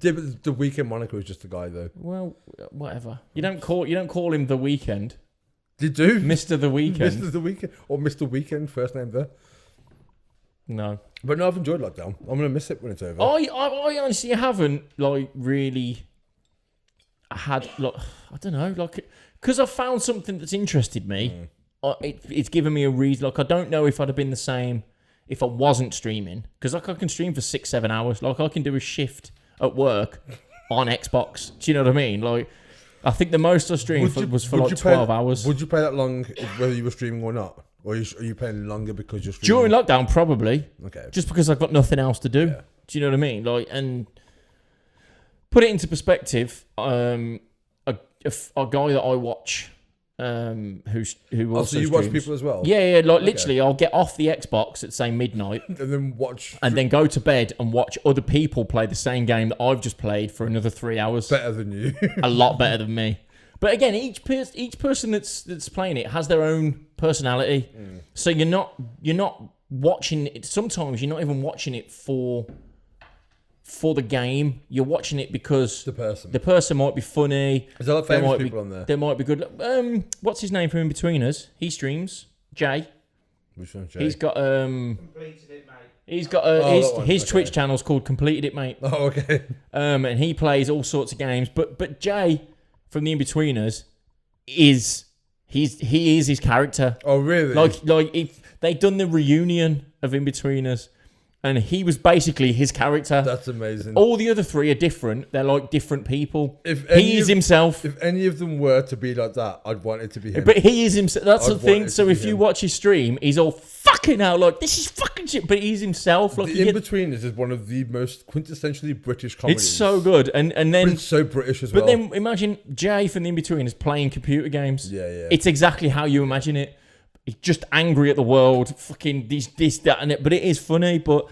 Yeah, but The Weeknd moniker is just a guy though. Well, whatever. You don't call him The Weeknd. They do. Mr. The Weeknd. Mr. The Weeknd or Mr. Weeknd, first name there. No. But no, I've enjoyed lockdown. I'm gonna miss it when it's over. I honestly haven't like really had like I don't know like because I found something that's interested me. It's given me a reason. Like I don't know if I'd have been the same if I wasn't streaming because like I can stream for 6-7 hours. Like I can do a shift at work on Xbox. Do you know what I mean? Like I think the most I streamed was for like 12 hours. Would you play that long whether you were streaming or not? Or are you playing longer because you're streaming? During lockdown, probably. Okay. Just because I've got nothing else to do. Yeah. Do you know what I mean? Like, and put it into perspective, a guy that I watch, who also so you streams, watch people as well? Yeah, like literally, I'll get off the Xbox at say midnight, And then watch. and then go to bed and watch other people play the same game that I've just played for another 3 hours. Better than you. A lot better than me. But again, each person that's playing it has their own personality. So you're not watching it. Sometimes you're not even watching it for the game. You're watching it because the person might be funny. There's a lot of famous people on there. There might be good. What's his name from In Between Us? He streams. Jay. Which one's Jay? He's got Completed it, mate. He's got his okay. Twitch channel's called Completed It, mate. Oh, okay. And he plays all sorts of games. But Jay from the In Between Us he is his character. Oh, really? Like if they done the reunion of In Between Us, and he was basically his character. That's amazing. All the other three are different. They're like different people. He is himself. If any of them were to be like that, I'd want it to be him. But he is himself. That's the I'd thing. want it So to if be you him. watch his stream, he's all fucking hell, like this is fucking shit. But he's himself. Like The In Between is one of the most quintessentially British comedies. it's so good. And But then it's so British as well. But then imagine Jay from the In Between is playing computer games. Yeah. It's exactly how you imagine it. He's just angry at the world, fucking this, that, and it. But it is funny. But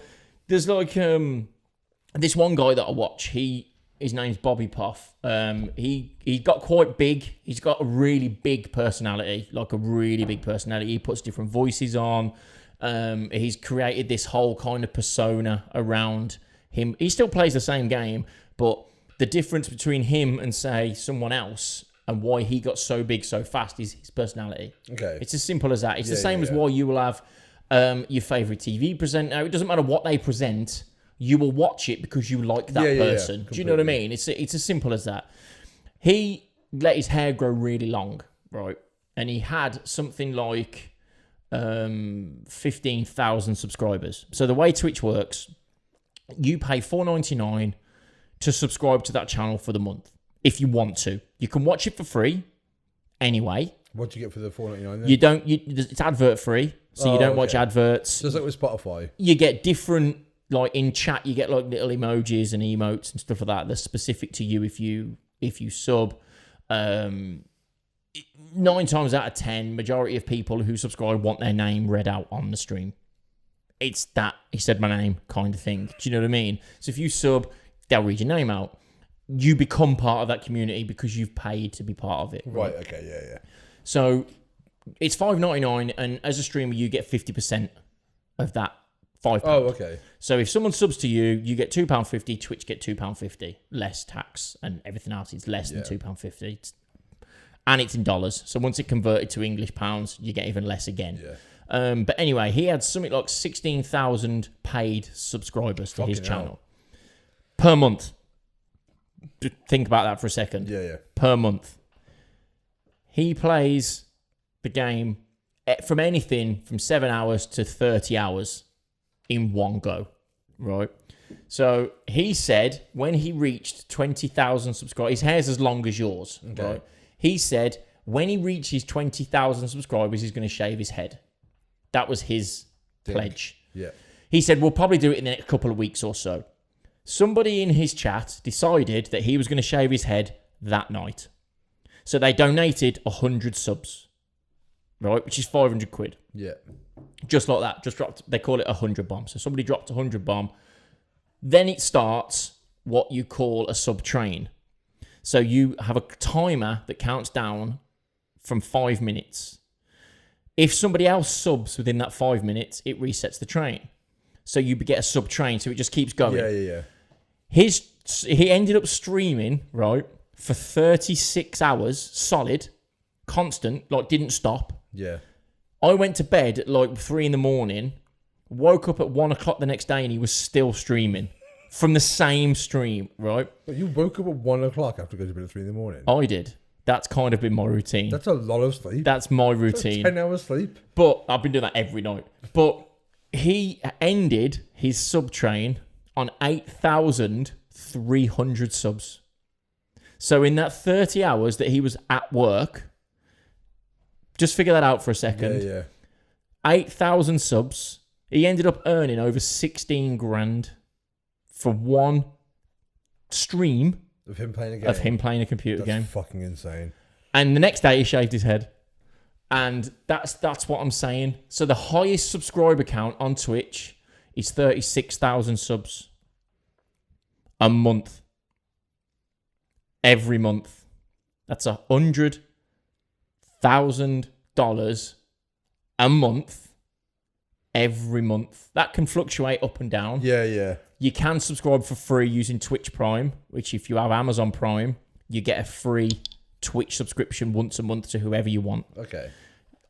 there's like this one guy that I watch. His name's Bobby Puff. He got quite big. He's got a really big personality, like a really big personality. He puts different voices on. He's created this whole kind of persona around him. He still plays the same game, but the difference between him and say someone else and why he got so big so fast is his personality. Okay. It's as simple as that. It's the Yeah, same as yeah. why you will have your favourite TV presenter. It doesn't matter what they present. You will watch it because you like that Yeah, person. Do you know what I completely. mean? It's as simple as that. He let his hair grow really long, right? And he had something like 15,000 subscribers. So the way Twitch works, you pay $4.99 to subscribe to that channel for the month if you want to. You can watch it for free anyway. What do you get for the $4.99 then? You don't. It's advert free, so you don't watch okay. adverts. Just like with Spotify. You get different, like in chat, you get like little emojis and emotes and stuff like that. That's specific to you if you sub. 9 times out of 10, majority of people who subscribe want their name read out on the stream. It's that he said my name kind of thing. Do you know what I mean? So if you sub, they'll read your name out. You become part of that community because you've paid to be part of it. Right, okay, yeah. So it's $5.99, and as a streamer, you get 50% of that £5. Oh, okay. So if someone subs to you, you get £2.50. Twitch get £2.50 less tax, and everything else is less than £2.50. And it's in dollars. So once it converted to English pounds, you get even less again. Yeah. But anyway, he had something like 16,000 paid subscribers to his Fucking hell. channel per month. Think about that for a second. Yeah. Per month. He plays the game from anything from 7 hours to 30 hours in one go, right? So he said when he reached 20,000 subscribers, his hair's as long as yours, right? He said when he reaches 20,000 subscribers, he's going to shave his head. That was his pledge. Yeah. He said, we'll probably do it in the next couple of weeks or so. Somebody in his chat decided that he was going to shave his head that night. So they donated 100 subs, right? Which is 500 quid. Yeah. Just like that. Just dropped, they call it 100 bomb. So somebody dropped 100 bomb. Then it starts what you call a sub train. So you have a timer that counts down from 5 minutes. If somebody else subs within that 5 minutes, it resets the train. So you get a sub train, so it just keeps going. Yeah. He ended up streaming, right, for 36 hours solid, constant, like didn't stop. Yeah. I went to bed at like 3 a.m, woke up at 1 o'clock the next day, and he was still streaming from the same stream, right? But you woke up at 1 o'clock after going to bed at 3 a.m. I did. That's kind of been my routine. That's a lot of sleep. That's my That's routine. 10 hours sleep. But I've been doing that every night. But he ended his sub train on 8,300 subs. So in that 30 hours that he was at work, just figure that out for a second. Yeah. 8,000 subs. He ended up earning over 16 grand for one stream Of him playing a game. of him playing a computer game. That's fucking insane. And the next day he shaved his head. And that's what I'm saying. So the highest subscriber count on Twitch is 36,000 subs a month. Every month. That's $100,000 a month. Every month. That can fluctuate up and down. Yeah. You can subscribe for free using Twitch Prime, which if you have Amazon Prime, you get a free Twitch subscription once a month to whoever you want. Okay.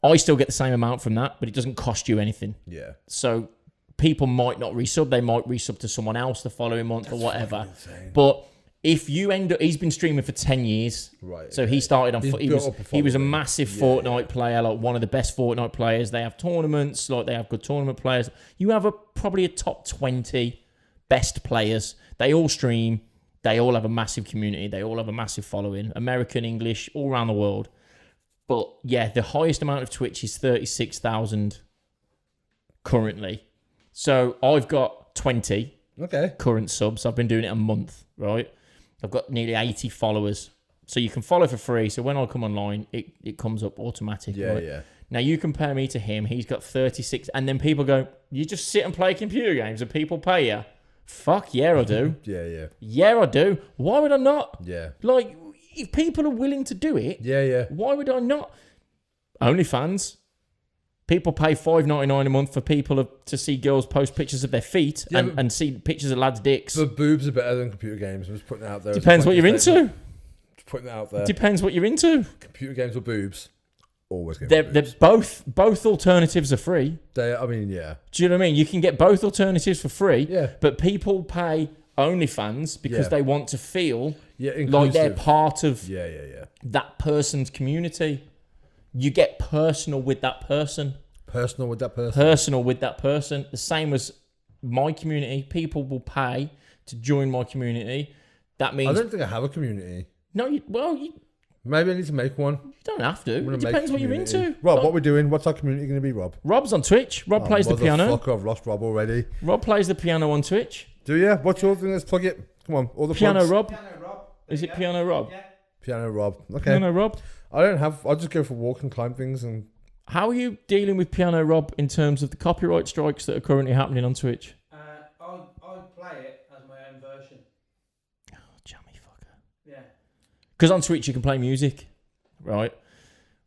I still get the same amount from that, but it doesn't cost you anything. Yeah. So people might not resub. They might resub to someone else the following month or whatever. But if you end up... He's been streaming for 10 years. Right. So he started on... He was a following. massive Fortnite player, like one of the best Fortnite players. They have tournaments, like they have good tournament players. You have probably a top 20 best players. They all stream. They all have a massive community. They all have a massive following. American, English, all around the world. But yeah, the highest amount of Twitch is 36,000 currently. So I've got 20 current subs. I've been doing it a month, right? I've got nearly 80 followers. So you can follow for free. So when I come online, it comes up automatically. Yeah, right? yeah. Now you compare me to him. He's got 36. And then people go, you just sit and play computer games and people pay you? Fuck yeah, I do. Yeah. Yeah, I do. Why would I not? Yeah. Like, if people are willing to do it, Yeah. why would I not? OnlyFans. People pay $5.99 a month for people to see girls post pictures of their feet and see pictures of lads' dicks. The boobs are better than computer games. I'm just putting it out there. Depends what you're into. Just putting it out there. Depends what you're into. Computer games or boobs. Always get They're boobs. both alternatives are free. I mean, yeah. Do you know what I mean? You can get both alternatives for free. Yeah. But people pay OnlyFans because they want to feel like they're part of that person's community. You get personal with that person. Personal with that person. Personal with that person. The same as my community. People will pay to join my community. That means... I don't think I have a community. No, you Maybe I need to make one. You don't have to. It depends what you're into. Rob, what we're doing? What's our community going to be, Rob? Rob's on Twitch. Rob plays the piano. Fuck, I've lost Rob already. Rob plays the piano on Twitch. Do you? What's your thing? Let's plug it. Come on, all the Piano plugs. Rob. Piano Rob. Is it Piano Rob? Yeah. Piano Rob. Okay. Piano Rob. I'll just go for walk and climb things and... How are you dealing with Piano Rob in terms of the copyright strikes that are currently happening on Twitch? I'll play it as my own version. Oh, jammy fucker. Yeah. Because on Twitch you can play music, right?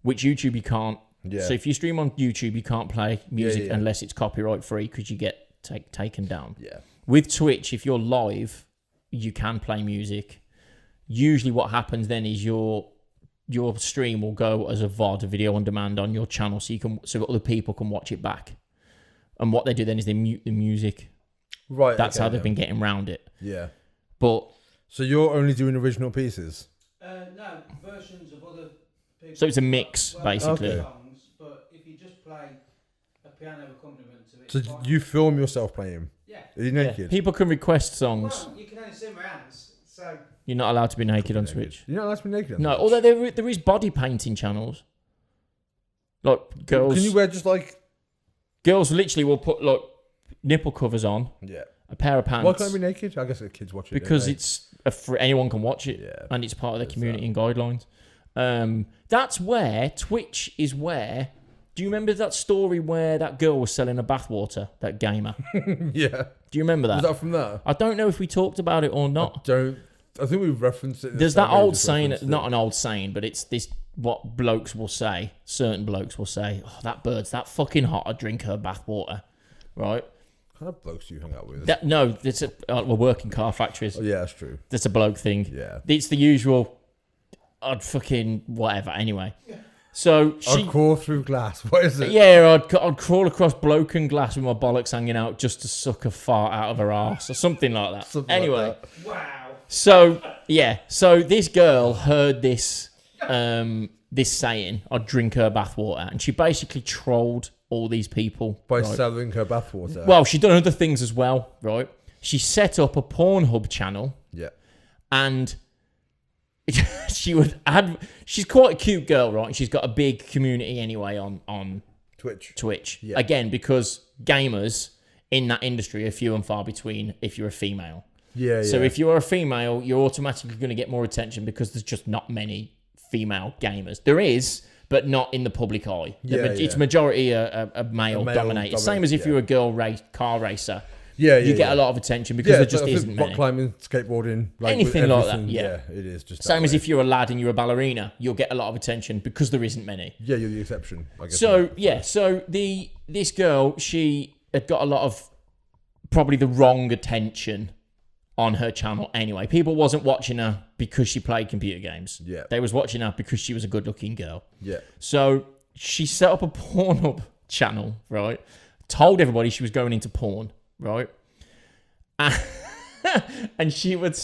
Which YouTube you can't. Yeah. So if you stream on YouTube, you can't play music yeah. unless it's copyright free because you get taken down. Yeah. With Twitch, if you're live, you can play music. Usually what happens then is your stream will go as a VOD, a video on demand, on your channel, so other people can watch it back. And what they do then is they mute the music. Right. That's how they've been getting around it. Yeah. But so you're only doing original pieces? No, versions of other people. So it's a mix, basically. Okay. Songs, but if you just play a piano accompaniment to it. So you film yourself playing? Yeah. Are you naked? People can request songs. Well, you can only see my hands, so. You're not allowed to be naked on Twitch. You're not allowed to be naked on No, Twitch? although there is body painting channels. Like girls. Can you wear just like... Girls literally will put like nipple covers on, Yeah. a pair of pants. Why can't I be naked? I guess the kids watch it. Because don't it's anyone can watch it, Yeah. and it's part of the There's community and guidelines. That's where Twitch is where. Do you remember that story where that girl was selling a bathwater? That gamer. they? Yeah. Do you remember that? Was that from that? I don't know if we talked about it or not. I think we've referenced it. There's that old saying, not an old saying, but it's this. What blokes will say, certain blokes will say, "Oh, that bird's that fucking hot. I drink her bathwater." Right? What kind of blokes do you hang out with? No, it's we're working car factories. Oh, yeah, that's true. That's a bloke thing. Yeah. It's the usual. I'd fucking whatever. Anyway, so I'd crawl through glass. What is it? Yeah, I'd crawl across broken glass with my bollocks hanging out just to suck a fart out of her arse or something like that. Something anyway, like that. Wow. so this girl heard this this saying, "I'd drink her bathwater," and she basically trolled all these people By right? selling her bathwater. Well, she'd done other things as well, right? She set up a Pornhub channel, Yeah. and she would she's quite a cute girl, right? She's got a big community anyway on Twitch. Yeah. Again, because gamers in that industry are few and far between if you're a female. Yeah. So if you're a female, you're automatically going to get more attention because there's just not many female gamers. There is, but not in the public eye. It's majority a male dominated. Same as if you're a girl car racer. You get a lot of attention because there just isn't many. Rock climbing, skateboarding, anything like that. Yeah, it is just same as if you're a lad and you're a ballerina, you'll get a lot of attention because there isn't many. Yeah, you're the exception, I guess. So this girl, she had got a lot of probably the wrong attention on her channel anyway. People wasn't watching her because she played computer games. Yeah. They was watching her because she was a good-looking girl. Yeah. So she set up a Pornhub channel, right? Told everybody she was going into porn, right? And she would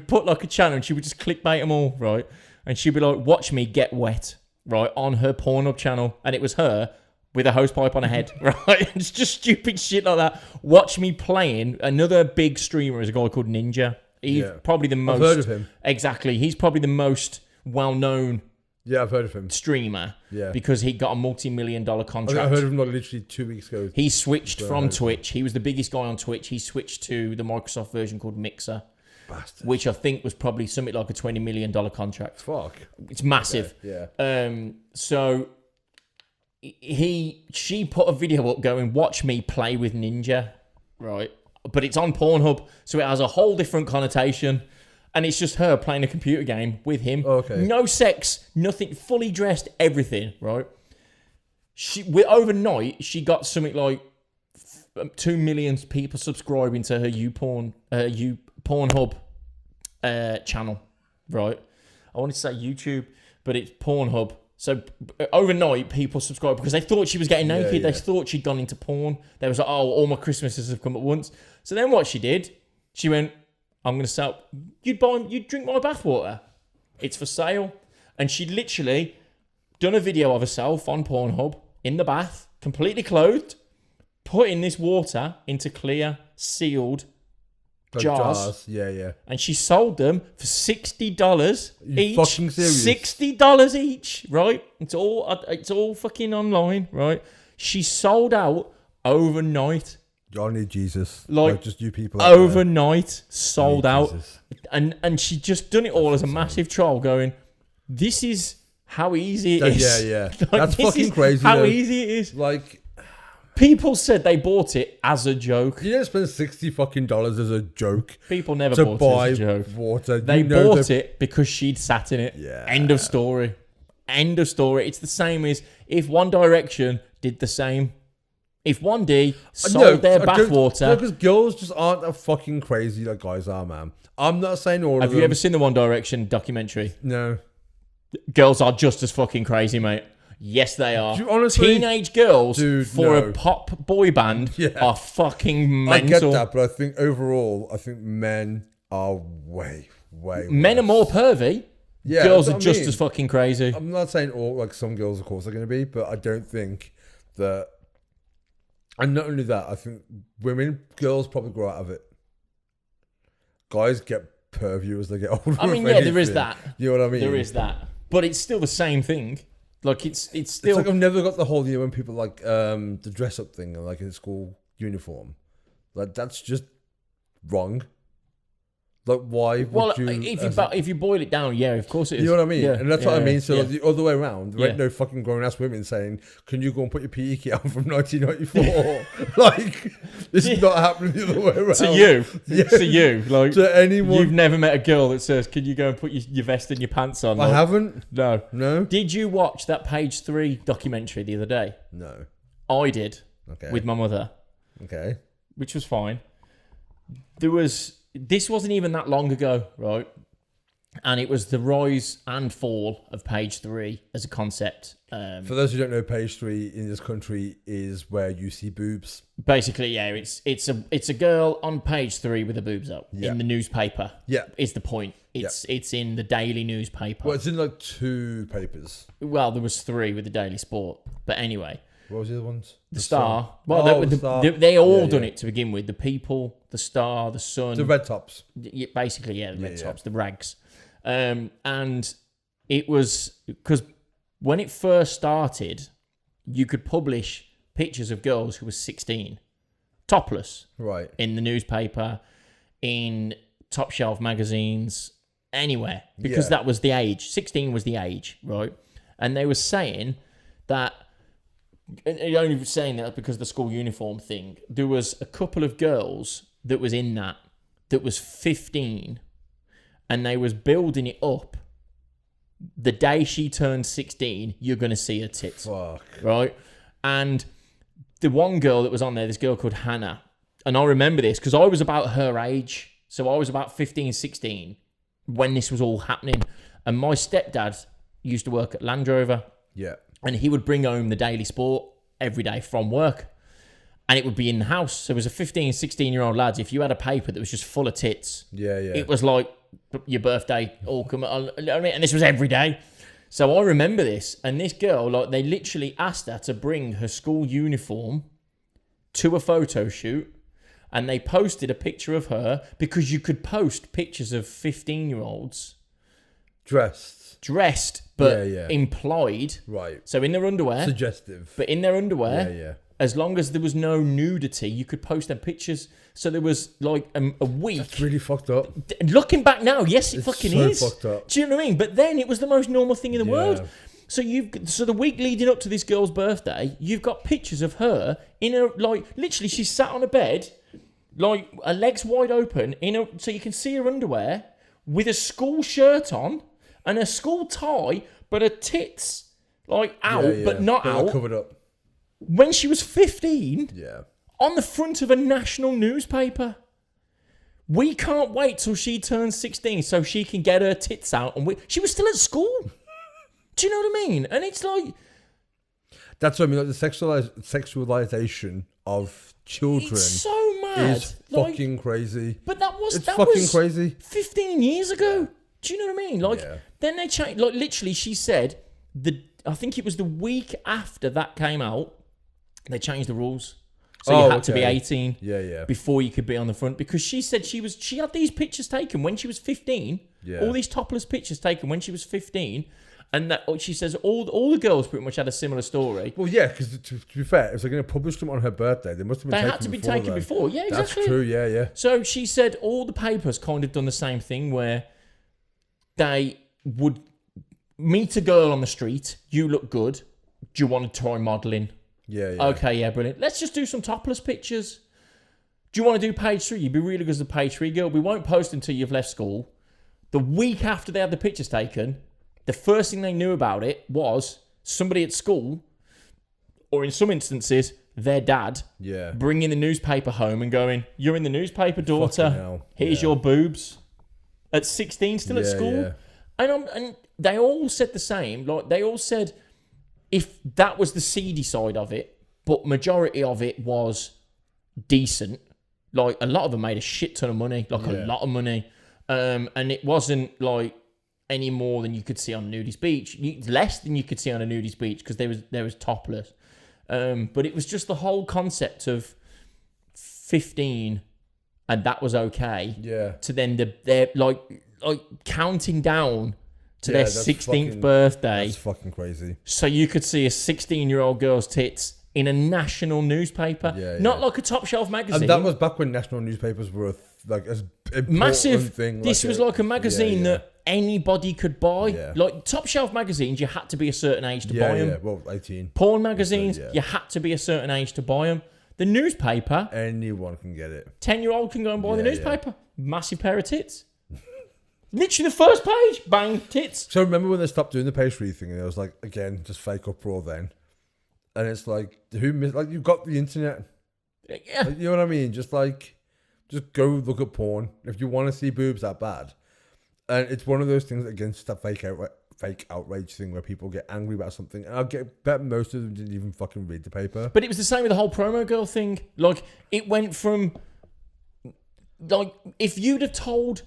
put like a channel and she would just clickbait them all, right? And she'd be like, watch me get wet, right? On her Pornhub channel. And it was her with a hosepipe on her head, right? It's just stupid shit like that. Watch me playing. Another big streamer is a guy called Ninja. He's probably the most... I've heard of him. Exactly. He's probably the most well-known... Yeah, I've heard of him. Streamer. Yeah. Because he got a multi-million-dollar contract. I heard of him like literally 2 weeks ago. He switched from Twitch. He was the biggest guy on Twitch. He switched to the Microsoft version called Mixer. Bastard. Which I think was probably something like a $20 million contract. Fuck. It's massive. Okay. Yeah. So... She put a video up going, watch me play with Ninja, right? But it's on Pornhub, so it has a whole different connotation. And it's just her playing a computer game with him. Okay. No sex, nothing, fully dressed, everything, right? Overnight, she got something like 2 million people subscribing to her Pornhub channel, right? I wanted to say YouTube, but it's Pornhub. So overnight, people subscribed because they thought she was getting naked. Yeah. They thought she'd gone into porn. They was like, oh, all my Christmases have come at once. So then what she did, she went, I'm going to sell, you'd drink my bathwater. It's for sale. And she'd literally done a video of herself on Pornhub in the bath, completely clothed, putting this water into clear, sealed jars. Yeah. And she sold them for $60 each. Fucking serious? $60 each, right? It's all fucking online, right? She sold out overnight. I need Jesus. Like just you people. Overnight, sold out. Jesus. And she just done it all as a massive troll going, this is how easy it is. Yeah. Like, That's fucking crazy. How easy it is. Like... People said they bought it as a joke. You don't spend $60 fucking as a joke. People never bought it as a joke. Water. They bought it because she'd sat in it. Yeah. End of story. End of story. It's the same as if One Direction did the same. If 1D sold their bathwater. No, because girls just aren't that fucking crazy like guys are, man. I'm not saying all of them. Have you ever seen the One Direction documentary? No. Girls are just as fucking crazy, mate. Yes, they are. Honestly, teenage girls a pop boy band are fucking mental. I get that, but I think overall, men are way Men are more pervy. Yeah, girls are just as fucking crazy. I'm not saying all, like some girls, of course, are going to be, but I don't think that. And not only that, I think girls probably grow out of it. Guys get pervy as they get older. I mean, there is that. You know what I mean? There is that. But it's still the same thing. Like, it's still... It's like I've never got the whole, when people like the dress-up thing, like in school uniform. Like, that's just wrong. Like, why would you... if you boil it down, yeah, of course it is. You know what I mean? Yeah, and that's what I mean. So like, the other way around, there ain't no fucking grown-ass women saying, can you go and put your PE kit on from 1994? Like, this is not happening the other way around. To you. Yeah. To you. Like, to anyone. You've never met a girl that says, can you go and put your vest and your pants on? I haven't. No. Did you watch that Page 3 documentary the other day? No. I did. Okay. With my mother. Okay. Which was fine. This wasn't even that long ago, right? And it was the rise and fall of Page 3 as a concept. For those who don't know, Page 3 in this country is where you see boobs. Basically, yeah, it's a girl on Page 3 with her boobs up in the newspaper. Yeah, is the point. It's in the daily newspaper. Well, it's in like 2 papers. Well, there was 3 with the Daily Sport, but anyway. What was the other ones? The Star. Well, the Star. They all done it to begin with. The People, the Star, the Sun. The Red Tops. Basically, the Red Tops, the rags. And it was because when it first started, you could publish pictures of girls who were 16, topless, Right. in the newspaper, in top shelf magazines, anywhere, because that was the age. 16 was the age, right? And they were saying that, and only saying that because of the school uniform thing, there was a couple of girls that was in that was 15, and they was building it up. The day she turned 16, you're going to see her tits. Fuck. Right? And the one girl that was on there, this girl called Hannah, and I remember this because I was about her age. So I was about 15, 16 when this was all happening. And my stepdad used to work at Land Rover. Yeah. And he would bring home the Daily Sport every day from work. And it would be in the house. So as a 15, 16-year-old lad, if you had a paper that was just full of tits, it was like your birthday all come on. You know what I mean? And this was every day. So I remember this. And this girl, like, they literally asked her to bring her school uniform to a photo shoot. And they posted a picture of her because you could post pictures of 15-year-olds dressed, but implied. Right. So in their underwear. Suggestive. But in their underwear, as long as there was no nudity, you could post them pictures. So there was like a week. That's really fucked up. Looking back now, yes, it fucking is. Fucked up. Do you know what I mean? But then it was the most normal thing in the world. So the week leading up to this girl's birthday, you've got pictures of her in a, like, literally she's sat on a bed, like her legs wide open, so you can see her underwear with a school shirt on and a school tie, but her tits like out, but not out, covered up. When she was 15, on the front of a national newspaper. We can't wait till she turns 16 so she can get her tits out, and she was still at school. Do you know what I mean? And it's like, that's what I mean. Like the sexualization of children. It's so mad. Is fucking crazy. But that was crazy. 15 years ago. Do you know what I mean? Like, then they changed. Like, literally, she said I think it was the week after that came out, they changed the rules. So you had to be 18 before you could be on the front, because she said she had these pictures taken when she was 15. All these topless pictures taken when she was 15. And that, she says all the girls pretty much had a similar story. Well, yeah, because to be fair, if they're going to publish them on her birthday, they must have been taken before. They had to be taken before. Yeah, exactly. That's true, yeah. So she said all the papers kind of done the same thing, where they would meet a girl on the street. You look good. Do you want to try modelling? Yeah. Okay, yeah, brilliant. Let's just do some topless pictures. Do you want to do page 3? You'd be really good as a page 3 girl. We won't post until you've left school. The week after they had the pictures taken, the first thing they knew about it was somebody at school, or in some instances, their dad, bringing the newspaper home and going, "You're in the newspaper, daughter. Here's your boobs." At 16, still at school. And they all said the same. Like, they all said, if that was the seedy side of it, but majority of it was decent. Like, a lot of them made a shit ton of money, a lot of money. And it wasn't like any more than you could see on a nudist beach. Less than you could see on a nudist beach, because there was topless. But it was just the whole concept of 15, and that was okay. Yeah. To then they're like counting down to their 16th birthday. That's fucking crazy. So you could see a 16-year-old girl's tits in a national newspaper, not like a top shelf magazine. And that was back when national newspapers were like as massive thing. This was like a magazine that anybody could buy. Like top shelf magazines, you had to be a certain age to buy them. Yeah, well, 18. Porn magazines, you had to be a certain age to buy them. The newspaper, anyone can get it. 10-year-old can go and buy the newspaper. Massive pair of tits. Literally the first page, bang, tits. So remember when they stopped doing the page 3 thing, and it was like, again, just fake uproar then. And it's like, you've got the internet. Yeah. Like, you know what I mean? Just go look at porn if you want to see boobs that bad. And it's one of those things, again, just that fake outrage thing where people get angry about something. And I bet most of them didn't even fucking read the paper. But it was the same with the whole promo girl thing. Like, it went from, like, if you'd have told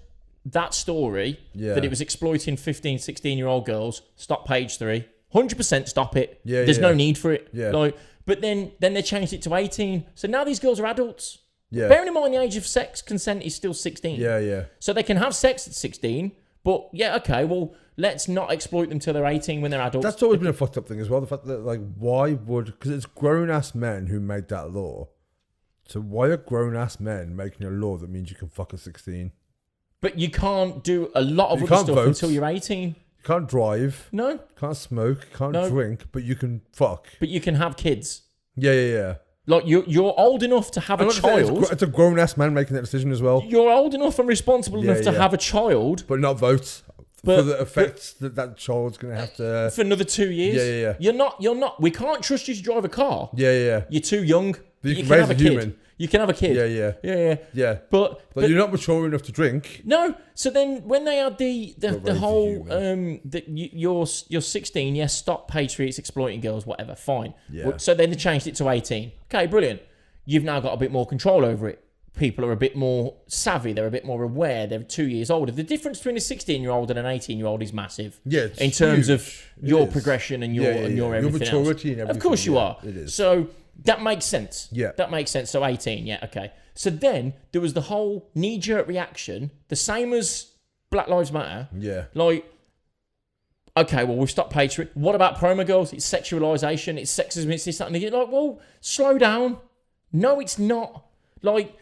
that story, that it was exploiting 15, 16-year-old girls, stop page 3. 100% stop it. There's no need for it. Like, but then they changed it to 18. So now these girls are adults. Bearing in mind the age of sex consent is still 16. So they can have sex at 16, but okay, well, Let's not exploit them till they're 18 when they're adults. That's always been a fucked up thing as well. The fact that, like, why would... Because it's grown-ass men who made that law. So why are grown-ass men making a law that means you can fuck a 16? But you can't do a lot of You other can't stuff vote. until you're 18. You can't drive. No, Can't smoke. Can't No. drink. But you can fuck. but you can have kids. Yeah. Like, you're old enough to have I'm a not saying child. it's a grown-ass man making that decision as well. You're old enough and responsible Yeah, enough to yeah. have a child But not vote. But- for the effects that child's going to have to... for another 2 years. Yeah. You're not. We can't trust you to drive a car. Yeah. You're too young. But you You can can raise have a a kid. human. You can have a kid. Yeah. Yeah. But You're not mature enough to drink. no. So then when they had the raise a whole human. you're 16, yes, stop page 3, it's exploiting girls, whatever, fine. Yeah. So then they changed it to 18. Okay, brilliant. You've now got a bit more control over it. People are a bit more savvy. They're a bit more aware. They're 2 years older. The difference between a 16-year-old and an 18-year-old is massive. Yeah, it's in terms huge. of It your is. progression and your and your Your everything maturity else. and Of course everything, you yeah, are. it is. So that makes sense. Yeah. That makes sense. So 18, yeah, okay. So then there was the whole knee-jerk reaction, the same as Black Lives Matter. Yeah. Like, okay, well, we've stopped page 3. What about promo girls? It's sexualisation, it's sexism, it's this, that, and the other. Like, well, slow down. No, it's not. Like,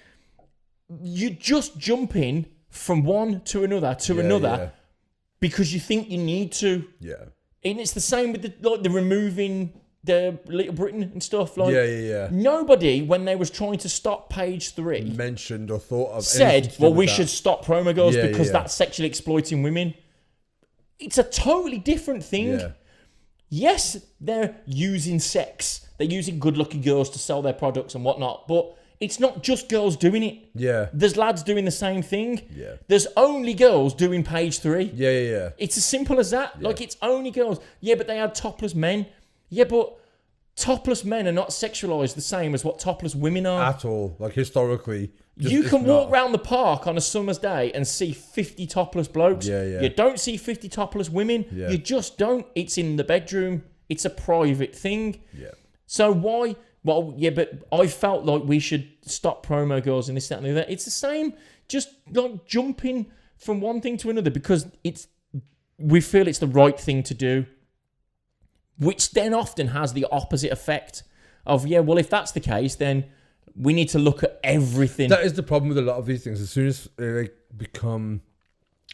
you're just jumping from one to another because you think you need to. Yeah. And it's the same with the removing the Little Britain and stuff. Like, Yeah. nobody, when they was trying to stop page 3, Mentioned or thought of anything said, to do well, with we that. should stop promo girls Yeah, because yeah. that's sexually exploiting women. It's a totally different thing. Yeah. Yes, they're using sex. They're using good-looking girls to sell their products and whatnot, but it's not just girls doing it. Yeah. There's lads doing the same thing. Yeah. There's only girls doing page 3. Yeah. It's as simple as that. Like, it's only girls. Yeah, but they had topless men. Yeah, but topless men are not sexualised the same as what topless women are. At all. Like, historically. You it's can walk not. round the park on a summer's day and see 50 topless blokes. Yeah. You don't see 50 topless women. Yeah. You just don't. It's in the bedroom. It's a private thing. Yeah. So why? Well, yeah, but I felt like we should stop promo girls and this, that, and the other. It's the same. Just like jumping from one thing to another because we feel it's the right thing to do, which then often has the opposite effect of, yeah, well, if that's the case, then we need to look at everything. That is the problem with a lot of these things. As soon as they become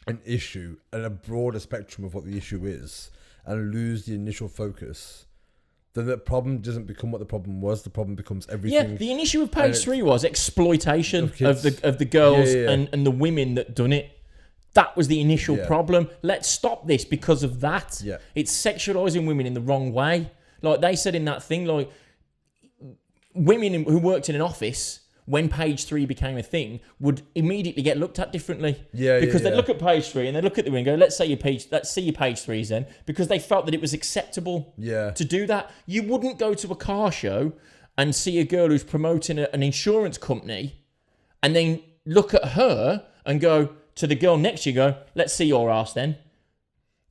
an issue and a broader spectrum of what the issue is and lose the initial focus, then the problem doesn't become what the problem was. The problem becomes everything. Yeah, the issue of page 3 was exploitation Of kids. of the girls Yeah. and the women that done it. That was the initial Yeah. problem. Let's stop this because of that. Yeah. It's sexualizing women in the wrong way. Like they said in that thing, like women who worked in an office when page 3 became a thing would immediately get looked at differently. Yeah, because yeah. they'd look at page 3 and they'd look at the window. Let's see your page 3s then, because they felt that it was acceptable Yeah. to do that. You wouldn't go to a car show and see a girl who's promoting an insurance company and then look at her and go to the girl next to you, go, let's see your ass then.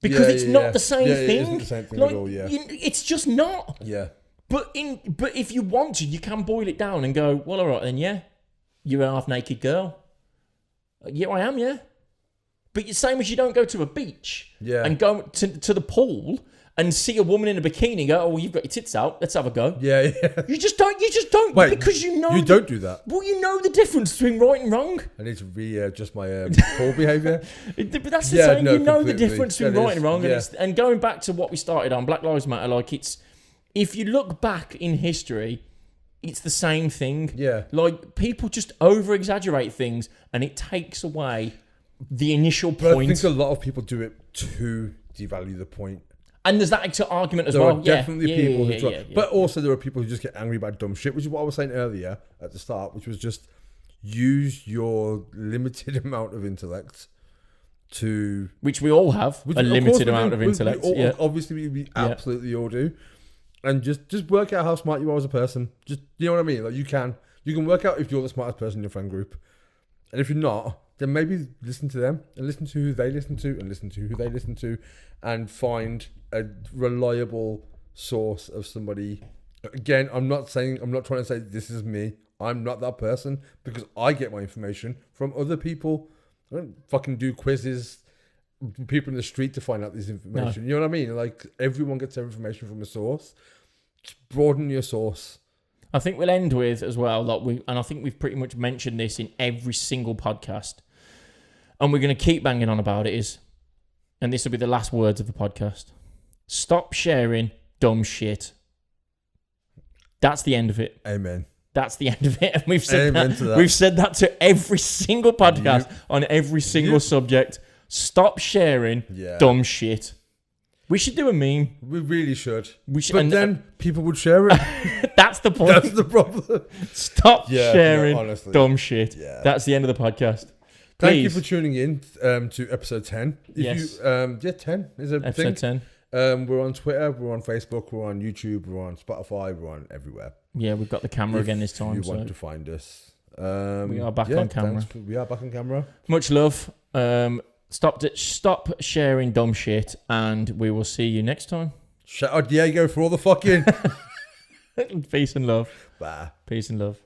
Because Yeah, it's yeah, not yeah. the same Yeah, it thing. isn't the same thing Like, at all, yeah. It's just not. Yeah. But if you want to, you can boil it down and go, well, all right then, yeah, you're a half-naked girl. Yeah, I am, yeah. But the same as you don't go to a beach Yeah. and go to the pool and see a woman in a bikini and go, oh, well, you've got your tits out, let's have a go. Yeah. You just don't. Wait, because you know you don't do that. Well, you know the difference between right and wrong. I need to readjust my poor behaviour. But that's the Yeah, same. no, You know the completely. difference between That right is, and wrong. yeah. And going back to what we started on, Black Lives Matter, like if you look back in history, it's the same thing. Yeah. Like people just over exaggerate things and it takes away the initial But point. I think a lot of people do it to devalue the point. And there's that argument as There well. are definitely people who yeah. But also there are people who just get angry about dumb shit, which is what I was saying earlier at the start, which was just use your limited amount of intellect to... Which we all have, which a of course limited we amount do. of We intellect. all- Yeah. Obviously, we absolutely all do. And just work out how smart you are as a person. Just, you know what I mean? Like you can work out if you're the smartest person in your friend group. And if you're not, then maybe listen to them and listen to who they listen to and listen to who they listen to and find a reliable source of somebody. Again, I'm not trying to say this is me. I'm not that person because I get my information from other people. I don't fucking do quizzes people in the street to find out this information. You know what I mean? Like, everyone gets their information from a source. Just broaden your source. I think we'll end with as well, like and I think we've pretty much mentioned this in every single podcast, and we're going to keep banging on about it, and this will be the last words of the podcast. Stop sharing dumb shit. That's the end of it. Amen. That's the end of it. And we've said Amen that. to that. We've said that to every single podcast on every single subject. Stop sharing dumb shit. We should do a meme. We really should. But then people would share it. That's the point. That's the problem. Stop sharing honestly. dumb shit. Yeah. That's the end of the podcast. Thank Please. you for tuning in to episode 10. Yes. 10 is a Episode thing. 10. We're on Twitter, we're on Facebook, we're on YouTube, we're on Spotify, we're on everywhere. Yeah, we've got the camera again this time. If you want to find us. We are back on camera. We are back on camera. Much love. Stop sharing dumb shit, and we will see you next time. Shout out Diego for all the fucking. Peace and love. Bye. Peace and love.